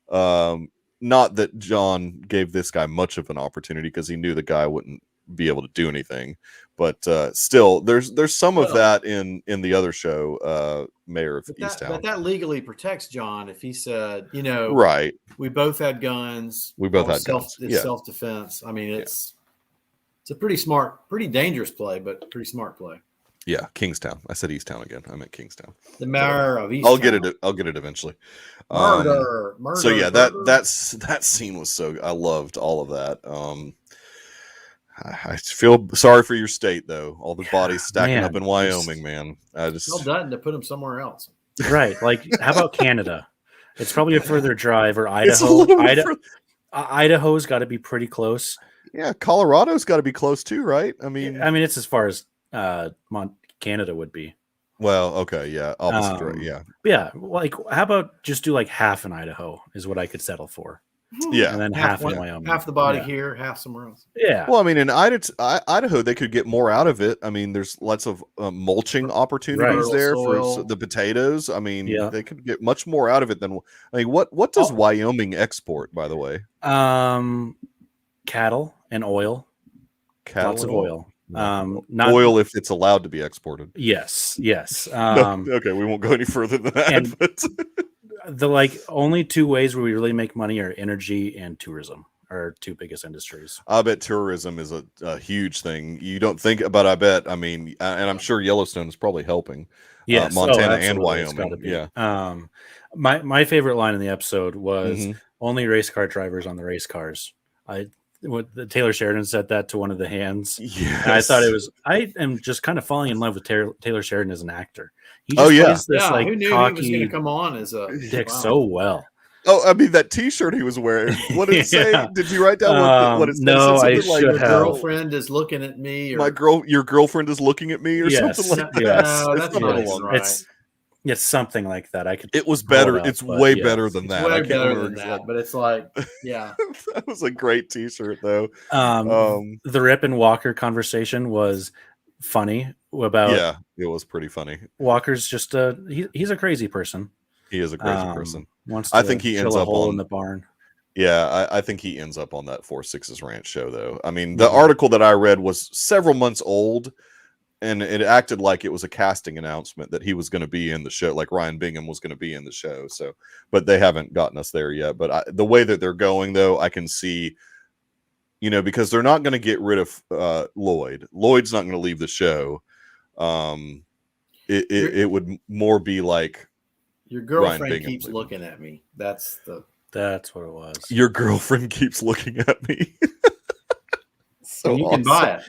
Not that John gave this guy much of an opportunity, because he knew the guy wouldn't be able to do anything. But still, there's some of that in the other show, Mayor of Easttown. But that legally protects John if he said, right, we both had guns. We both had guns. It's self-defense. I mean, it's a pretty smart, pretty dangerous play, but pretty smart play. Yeah, Kingstown. I said Easttown again. I meant Kingstown. The Mayor of Easttown. I'll get it eventually. Murder. So yeah, that scene was so. I loved all of that. I feel sorry for your state, though. All the bodies stacking up in Wyoming, man. I just tell Dutton to put them somewhere else. Right. Like, how about Canada? It's probably a further drive, or Idaho. Idaho's got to be pretty close. Yeah, Colorado's got to be close too, right? I mean, it's as far as Canada would be. Well, okay, yeah, opposite, right? Yeah, yeah. Like, how about just do like half in Idaho is what I could settle for. Yeah, and then half in Wyoming. Half the body here, half somewhere else. Yeah. Well, I mean, in Idaho, they could get more out of it. I mean, there's lots of mulching opportunities there for the potatoes. I mean, they could get much more out of it than. I mean, what does Wyoming export, by the way? Cattle and oil. Lots of oil. Not oil if it's allowed to be exported. Yes. Okay, we won't go any further than that. But the only two ways where we really make money are energy and tourism, are two biggest industries. I bet tourism is a huge thing. You don't think about. I bet. I mean, and I'm sure Yellowstone is probably helping. Yes, Montana and Wyoming. Yeah. My favorite line in the episode was only race car drivers on the race cars. Taylor Sheridan said that to one of the hands. Yes. And I thought I am just kind of falling in love with Taylor Sheridan as an actor. He just plays this who knew cocky he was going to come on as a dick so well. Oh, I mean, that T-shirt he was wearing. What did it say? Did you write down what it said? No, I should have. Your girlfriend is looking at me. Or... Your girlfriend is looking at me, or something like that. Yes, no, that's not right. It's something like that. It was better. It's way better than that. Way better than that. But it's like, yeah, that was a great T-shirt, though. The Rip and Walker conversation was funny. About it was pretty funny. Walker's just he's a crazy person. He is a crazy person. I think he ends up in the barn. Yeah, I think he ends up on that 4-6's Ranch show, though. I mean, the article that I read was several months old, and it acted like it was a casting announcement that he was going to be in the show, like Ryan Bingham was going to be in the show. So, but they haven't gotten us there yet. But the way that they're going, though, I can see, because they're not going to get rid of Lloyd. Lloyd's not going to leave the show. It would more be like, your girlfriend keeps looking at me. That's what it was. Your girlfriend keeps looking at me. So you can buy it.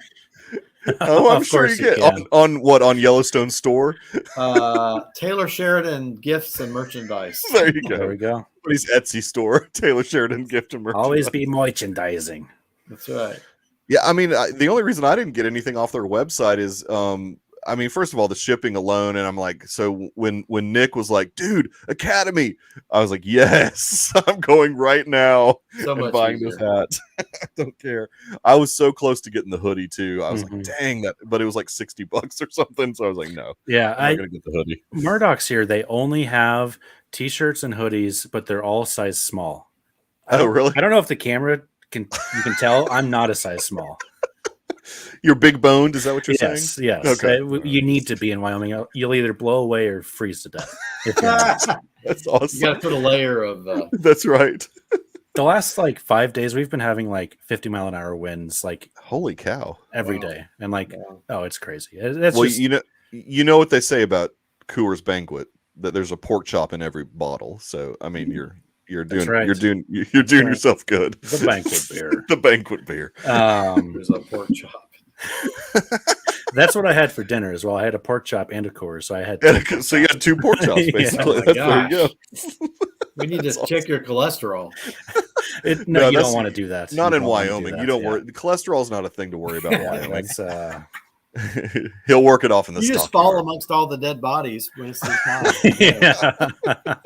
Oh, I'm sure you can. On Yellowstone store. Taylor Sheridan gifts and merchandise. There you go. There we go. His Etsy store. Taylor Sheridan gift and merchandise. Always be merchandising. That's right. Yeah, I mean, the only reason I didn't get anything off their website is, I mean, first of all, the shipping alone, and I'm like, so when Nick was like, dude, Academy, I was like, yes, I'm going right now and buying this hat. I don't care. I was so close to getting the hoodie too. I was like, dang that, but it was like $60 or something. So I was like, no, I'm not gonna get the hoodie. Murdoch's here. They only have t-shirts and hoodies, but they're all size small. Oh, really? I don't know if the camera you can tell. I'm not a size small. You're big boned, is that what you're saying? Yes. Okay. You need to be in Wyoming. You'll either blow away or freeze to death. That's awesome. You got to put a layer of. That's right. The last 5 days, we've been having 50-mile-an-hour winds. Holy cow! Every day, and it's crazy. You know what they say about Coors Banquet, that there's a pork chop in every bottle. So I mean, you're doing yourself good. The banquet beer. The banquet beer. There's a pork chop. That's what I had for dinner as well. I had a pork chop and a Coors, so I had. So you had 2 pork chops basically. There you go. We need to check your cholesterol. You don't want to do that. Not in Wyoming. You don't worry. The cholesterol is not a thing to worry about in Wyoming. He'll work it off in the stock. You just fall amongst all the dead bodies when it's this time.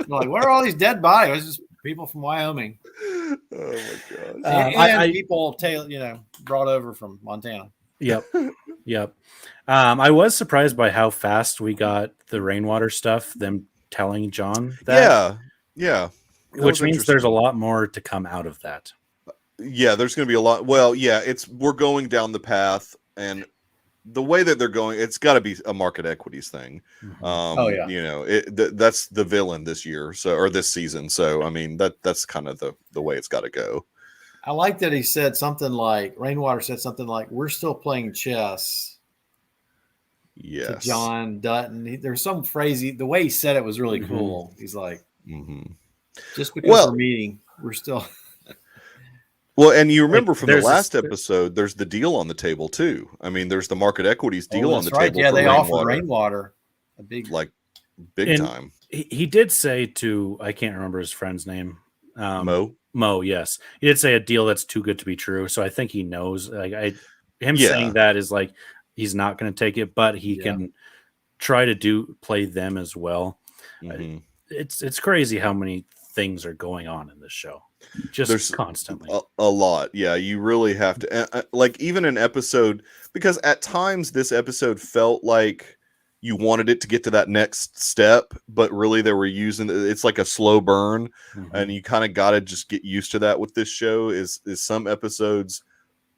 Like, where are all these dead bodies? It's just people from Wyoming. Oh my god! And people brought over from Montana. Yep. Yep. I was surprised by how fast we got the rainwater stuff, them telling John that. Yeah. Which means there's a lot more to come out of that. Yeah, there's going to be a lot. Well, yeah, we're going down the path, and the way that they're going, it's got to be a market equities thing. Mm-hmm. You know, that's the villain this year, or this season. So, I mean, that's kind of the way it's got to go. I like that he said something like, Rainwater said something like, "We're still playing chess." Yes. To John Dutton. There's some phrase, the way he said it was really cool. He's like, just because we're meeting, we're still. Well, and you remember from the last episode, there's the deal on the table too. I mean, there's the market equities deal on the table. Yeah, they offered Rainwater a big time. He did say to, I can't remember his friend's name. Mo, yes, he did say a deal that's too good to be true. So I think he knows. Saying that is like he's not going to take it, but he can try to play them as well. It's crazy how many things are going on in this show. There's constantly a lot. Yeah, you really have to like even an episode, because at times this episode felt like you wanted it to get to that next step, but really they were using it's like a slow burn, and you kind of got to just get used to that with this show. Is some episodes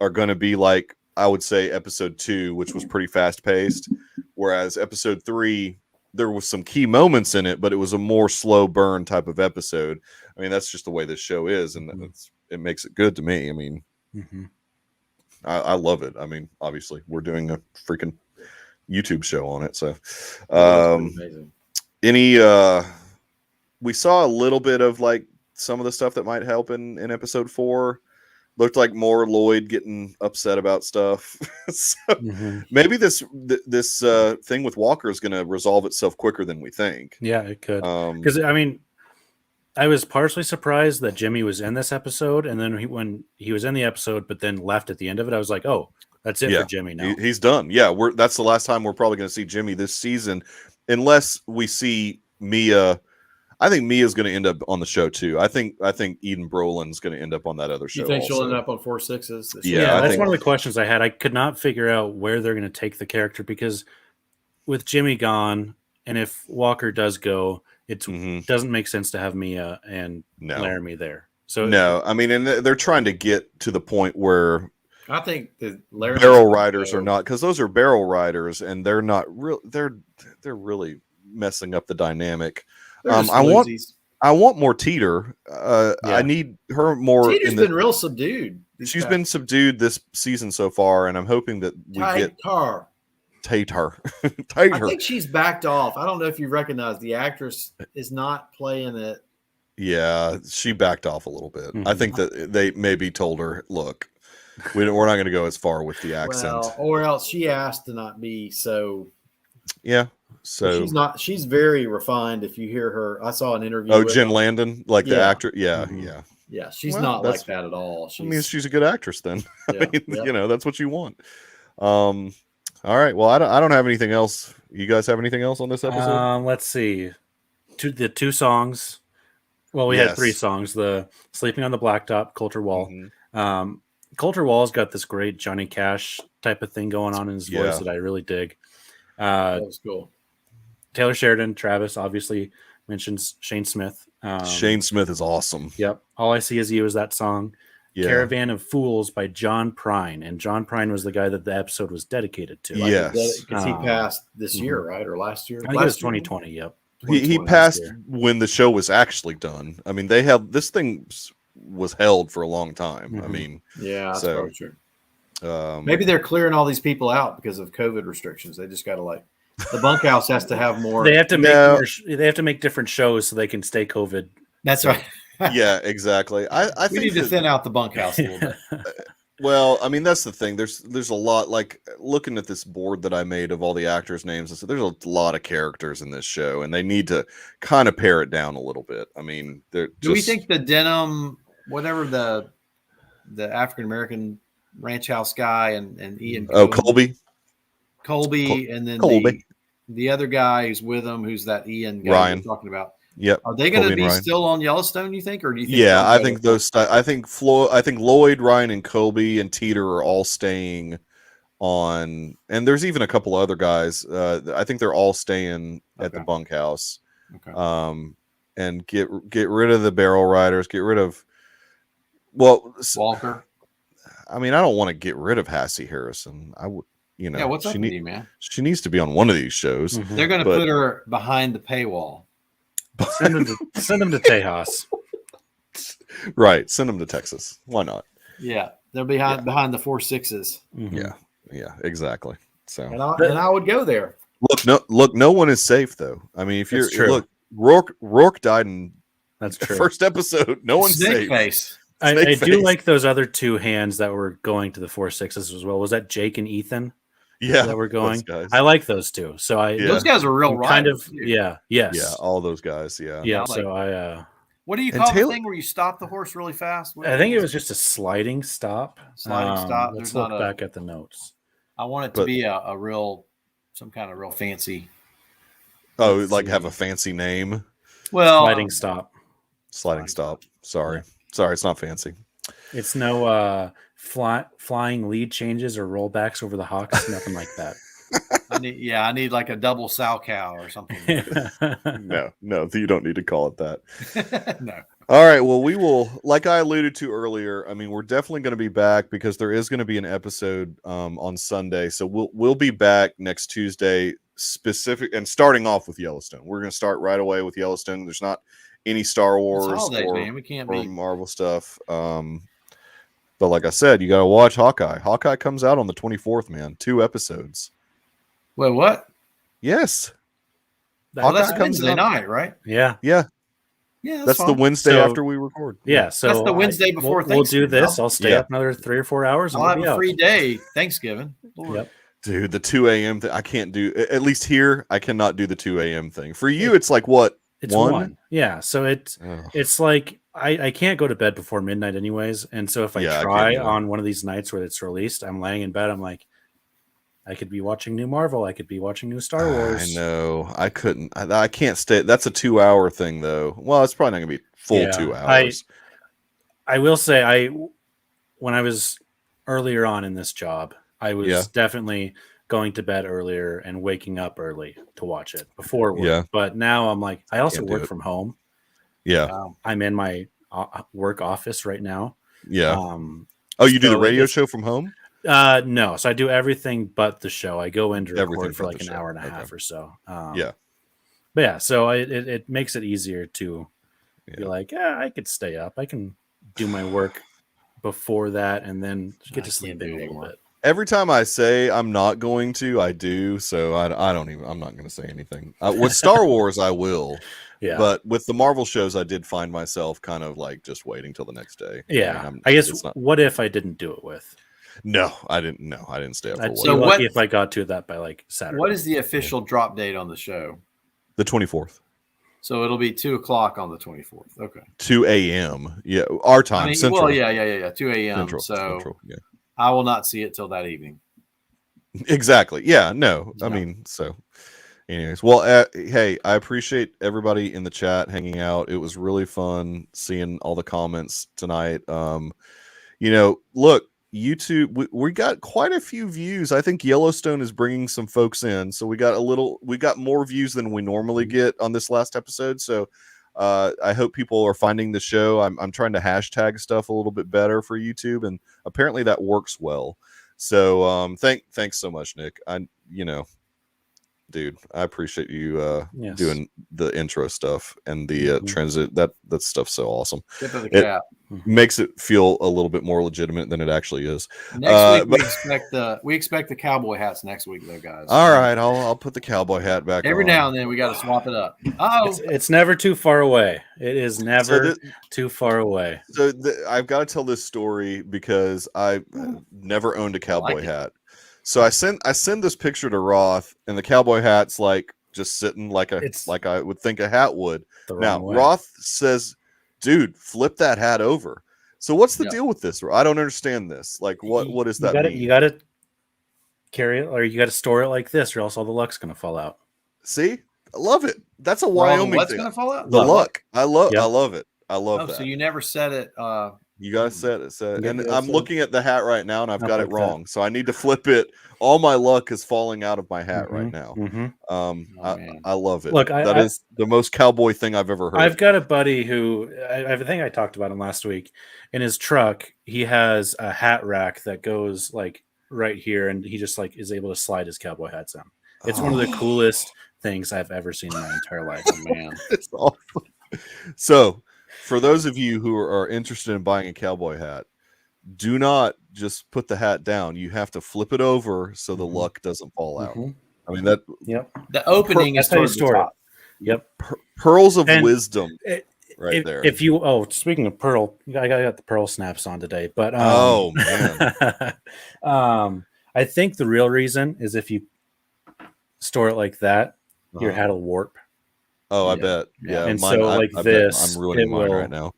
are going to be like, I would say episode 2, which was pretty fast paced, whereas episode 3, there was some key moments in it, but it was a more slow burn type of episode. I mean, that's just the way this show is, and it makes it good to me. I mean, I love it. I mean, obviously, we're doing a freaking YouTube show on it, so we saw a little bit of like some of the stuff that might help in episode 4. Looked like more Lloyd getting upset about stuff. So maybe this thing with Walker is going to resolve itself quicker than we think. Yeah, it could. Because I mean, I was partially surprised that Jimmy was in this episode, and then when he was in the episode, but then left at the end of it, I was like, oh, that's it for Jimmy now. He's done. Yeah, that's the last time we're probably going to see Jimmy this season, unless we see Mia. I think Mia's going to end up on the show too. I think Eden Brolin's going to end up on that other show. You think she'll end up on 4/6s? Yeah, that's one of the questions I had. I could not figure out where they're going to take the character, because with Jimmy gone, and if Walker does go, it doesn't make sense to have Mia and Laramie there. So no, I mean, and they're trying to get to the point where I think the barrel riders are not, because those are barrel riders, and they're not real. They're really messing up the dynamic. I want more Teeter. I need her more. Teeter's been real subdued. She's been subdued this season so far, and I'm hoping that we get Tater. I think she's backed off. I don't know if you recognize the actress is not playing it. Yeah, she backed off a little bit. I think that they maybe told her, "Look, we're not going to go as far with the accent," or else she asked to not be so. Yeah. So she's very refined. If you hear her, I saw an interview. Oh, Jen Landon, like the actor. Yeah. Yeah. She's not like that at all. I mean, she's a good actress then. I mean, that's what you want. All right. Well, I don't have anything else. You guys have anything else on this episode? Let's see. The 2 songs. Well, we had 3 songs. The Sleeping on the Blacktop, Coulter Wall. Coulter Wall's got this great Johnny Cash type of thing going on in his voice that I really dig. That was cool. Taylor Sheridan, Travis obviously mentions Shane Smith. Shane Smith is awesome. Yep. All I See Is You is that song. Caravan of Fools by John Prine. And John Prine was the guy that the episode was dedicated to. Yes. Because he passed this year, right? Or last year? I think it was 2020, yep. He passed when the show was actually done. I mean, this thing was held for a long time. I mean, that's probably true. Maybe they're clearing all these people out because of COVID restrictions. They just got to the bunkhouse has to have more. They have to make different shows so they can stay COVID. That's right. Yeah, exactly. I think need to thin out the bunkhouse a little bit. Well, I mean, that's the thing. There's a lot, like looking at this board that I made of all the actors' names. I said there's a lot of characters in this show, and they need to kind of pare it down a little bit. I mean, do we think the Denham, whatever the African American ranch house guy and Ian? Colby, and then the other guy who's with him, who's that Ian guy Ryan we're talking about. Yep. Are they going to be still on Yellowstone, you think, or do you think? Yeah, I think I think Lloyd, Ryan, and Colby and Teeter are all staying on, and there's even a couple other guys. I think they're all staying at the bunkhouse. Okay. And get rid of the barrel riders. Get rid of Walker. I mean, I don't want to get rid of Hassie Harrison. I would, Yeah, what's up with you, man? She needs to be on one of these shows. Mm-hmm. They're going to put her behind the paywall. Send them to Tejas. Right. Send them to Texas. Why not? Yeah. They're behind the 4.6s. Mm-hmm. Yeah, exactly. So and I would go there. Look, no one is safe though. I mean, if you're look, Rourke died in that's true. First episode. No one's Snake safe. Face. I do like those other two hands that were going to the 4.6s as well. Was that Jake and Ethan? Yeah, that were going. I like those two. So those guys are real kind riders, of yes. Yeah, all those guys. Yeah. So what do you call the thing where you stop the horse really fast? I think it was just a sliding stop. Stop. Let's look back at the notes. I want it to be some kind of real fancy. Oh, like have a fancy name. Well, sliding stop. Sliding stop. Sorry, it's not fancy. It's no flying lead changes or rollbacks over the hocks. Nothing like that. I need like a double sow cow or something. No, you don't need to call it that. No. All right. Well, we will, like I alluded to earlier. I mean, we're definitely going to be back because there is going to be an episode on Sunday. So we'll be back next Tuesday, starting off with Yellowstone. We're going to start right away with Yellowstone. There's not any Star Wars man. We can't or Marvel stuff. But like I said, you got to watch Hawkeye. Hawkeye comes out on the 24th, man. 2 episodes. Wait, what? Yes. That's Wednesday night, right? Yeah. Yeah, that's the Wednesday after we record. Yeah, so that's the Wednesday before Thanksgiving. We'll do this. I'll stay up another 3 or 4 hours. I'll have a free day Thanksgiving. Yep. Dude, the 2 a.m. thing, I can't do. At least here, I cannot do the 2 a.m. thing. For you, it's like what? It's 1. Yeah, so it's like I can't go to bed before midnight anyways. And so if I try on one of these nights where it's released, I'm laying in bed. I'm like, I could be watching new Marvel. I could be watching new Star Wars. I know. I couldn't. I can't stay. That's a 2-hour thing, though. Well, it's probably not going to be full 2 hours. I will say, when I was earlier on in this job, I was definitely going to bed earlier and waking up early to watch it before work. Yeah. But now I'm like, I also work from home. Yeah. I'm in my work office right now. Yeah. You do the radio show from home? No, so I do everything but the show. I go in to record for like an hour and a half or so. But yeah, so it makes it easier to be like, I could stay up. I can do my work before that and then get to sleep in a little bit. Every time I say I'm not going to, I do. So I'm not going to say anything. With Star Wars, I will. Yeah. But with the Marvel shows, I did find myself kind of like just waiting till the next day. Yeah. I guess what if I didn't do it with? No, I didn't. No, I didn't stay up for I'd so lucky if I got to that by like Saturday. What is the official drop date on the show? The 24th. So it'll be 2:00 on the 24th. Okay. 2 a.m. Yeah, our time. Central. Well, yeah. 2 a.m. Central, I will not see it till that evening. Exactly. Yeah. No. I mean, so. Anyways, well, hey, I appreciate everybody in the chat hanging out. It was really fun seeing all the comments tonight. Look. YouTube, we got quite a few views. I think Yellowstone is bringing some folks in, so we got more views than we normally get on this last episode. So I hope people are finding the show. I'm trying to hashtag stuff a little bit better for YouTube, and apparently that works well. So thanks so much, Nick. Dude, I appreciate you doing the intro stuff and the transit. That stuff's so awesome. It makes it feel a little bit more legitimate than it actually is. Next week we expect the cowboy hats next week, though, guys. All right, I'll put the cowboy hat back. Every now and then we got to swap it up. It's never too far away. It is never too far away. So I've got to tell this story because I've never owned a cowboy hat. So I send this picture to Roth, and the cowboy hat's like just sitting like I would think a hat would. Now Roth says, "Dude, flip that hat over." So what's the deal with this? I don't understand this. Like, what does that mean? You got to carry it, or you got to store it like this, or else all the luck's gonna fall out. See, I love it. That's a Wyoming what's thing. Gonna fall out? The luck. I love it. I love that. So you never set it You guys said it. And I'm looking at the hat right now, and I've got it wrong. So I need to flip it. All my luck is falling out of my hat right now. I love it. Look, that is the most cowboy thing I've ever heard. I've got a buddy who I think I talked about him last week. In his truck, he has a hat rack that goes like right here, and he just like is able to slide his cowboy hats on. It's one of the coolest things I've ever seen in my entire life. Man, it's awesome. So, for those of you who are interested in buying a cowboy hat, do not just put the hat down. You have to flip it over so the luck doesn't fall out. I mean that. Yep. The opening is towards the top. Yep. Pearls of wisdom. There. If you speaking of pearl, I got the pearl snaps on today, but oh man. I think the real reason is if you store it like that, your hat will warp. Oh, I bet. Yeah. And mine, so like this, I'm ruining mine right now.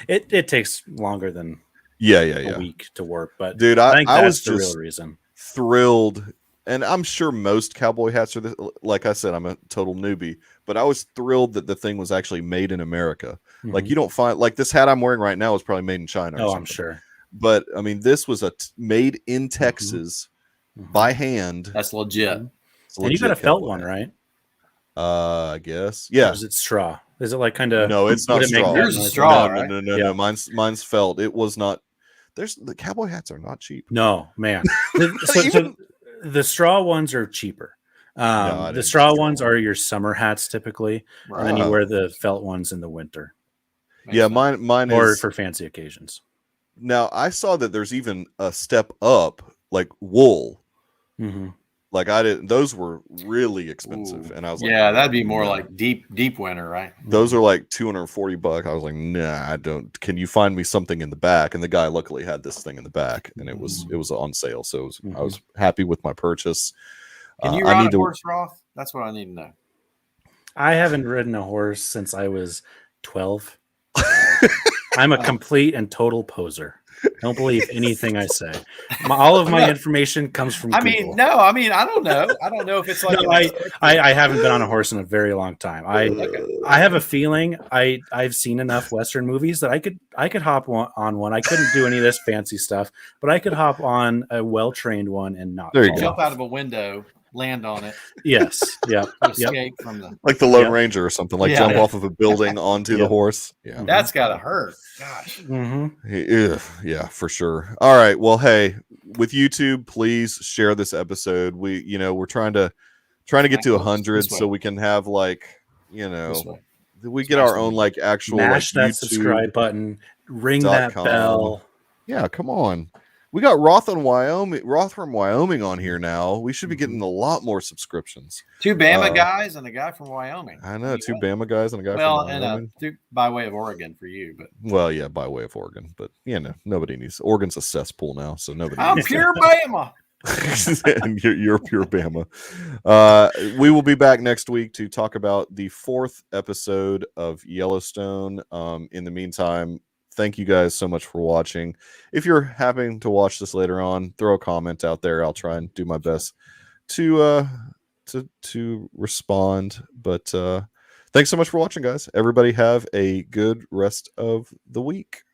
It takes longer than a week to warp, but dude, I think I was the real reason. Thrilled, and I'm sure most cowboy hats are this. Like I said, I'm a total newbie, but I was thrilled that the thing was actually made in America. Like you don't find like this hat I'm wearing right now is probably made in China. Oh, I'm sure. But I mean, this was made in Texas by hand. That's legit. And you got a felt one, right? I guess. Yeah. Or is it straw? Is it like kind of? No, it's not straw. Yours is straw. No. Mine's felt. It was not. The cowboy hats are not cheap. No, man. So the straw ones are cheaper. The straw ones are your summer hats typically, and then you wear the felt ones in the winter. Yeah, mine or is for fancy occasions. Now I saw that there's even a step up, like wool. Like I didn't. Those were really expensive, and I was like, "Yeah, that'd be more like deep winter, right?" Those are like $240. I was like, "Nah, I don't." Can you find me something in the back? And the guy luckily had this thing in the back, and it was on sale, so I was happy with my purchase. Can you ride a horse, Roth? That's what I need to know. I haven't ridden a horse since I was 12. I'm a complete and total poser. Don't believe anything I say. All of my information comes from Google. I don't know. I don't know if it's like. No, I haven't been on a horse in a very long time. I have a feeling I've seen enough Western movies that I could hop on one. I couldn't do any of this fancy stuff, but I could hop on a well-trained one and not jump out of a window, land on it. Yes. Yeah. Escape from the like the Lone Ranger or something. Like jump off of a building onto the horse. Yeah. That's gotta hurt. Gosh. Yeah, for sure. All right. Well, hey, with YouTube, please share this episode. We're trying to get to 100 so we can have we get our own like actual mash that YouTube subscribe button, ring that bell. Yeah, come on. We got Roth from Wyoming on here now. We should be getting a lot more subscriptions. 2 Bama guys and a guy from Wyoming. I know, 2 Bama guys and a guy from Wyoming. And by way of Oregon for you, but by way of Oregon, but nobody needs Oregon's a cesspool now, so nobody. I'm pure Bama. And you're pure Bama. We will be back next week to talk about the 4th episode of Yellowstone. In the meantime, thank you guys so much for watching. If you're having to watch this later on, throw a comment out there. I'll try and do my best to respond. But thanks so much for watching, guys. Everybody have a good rest of the week.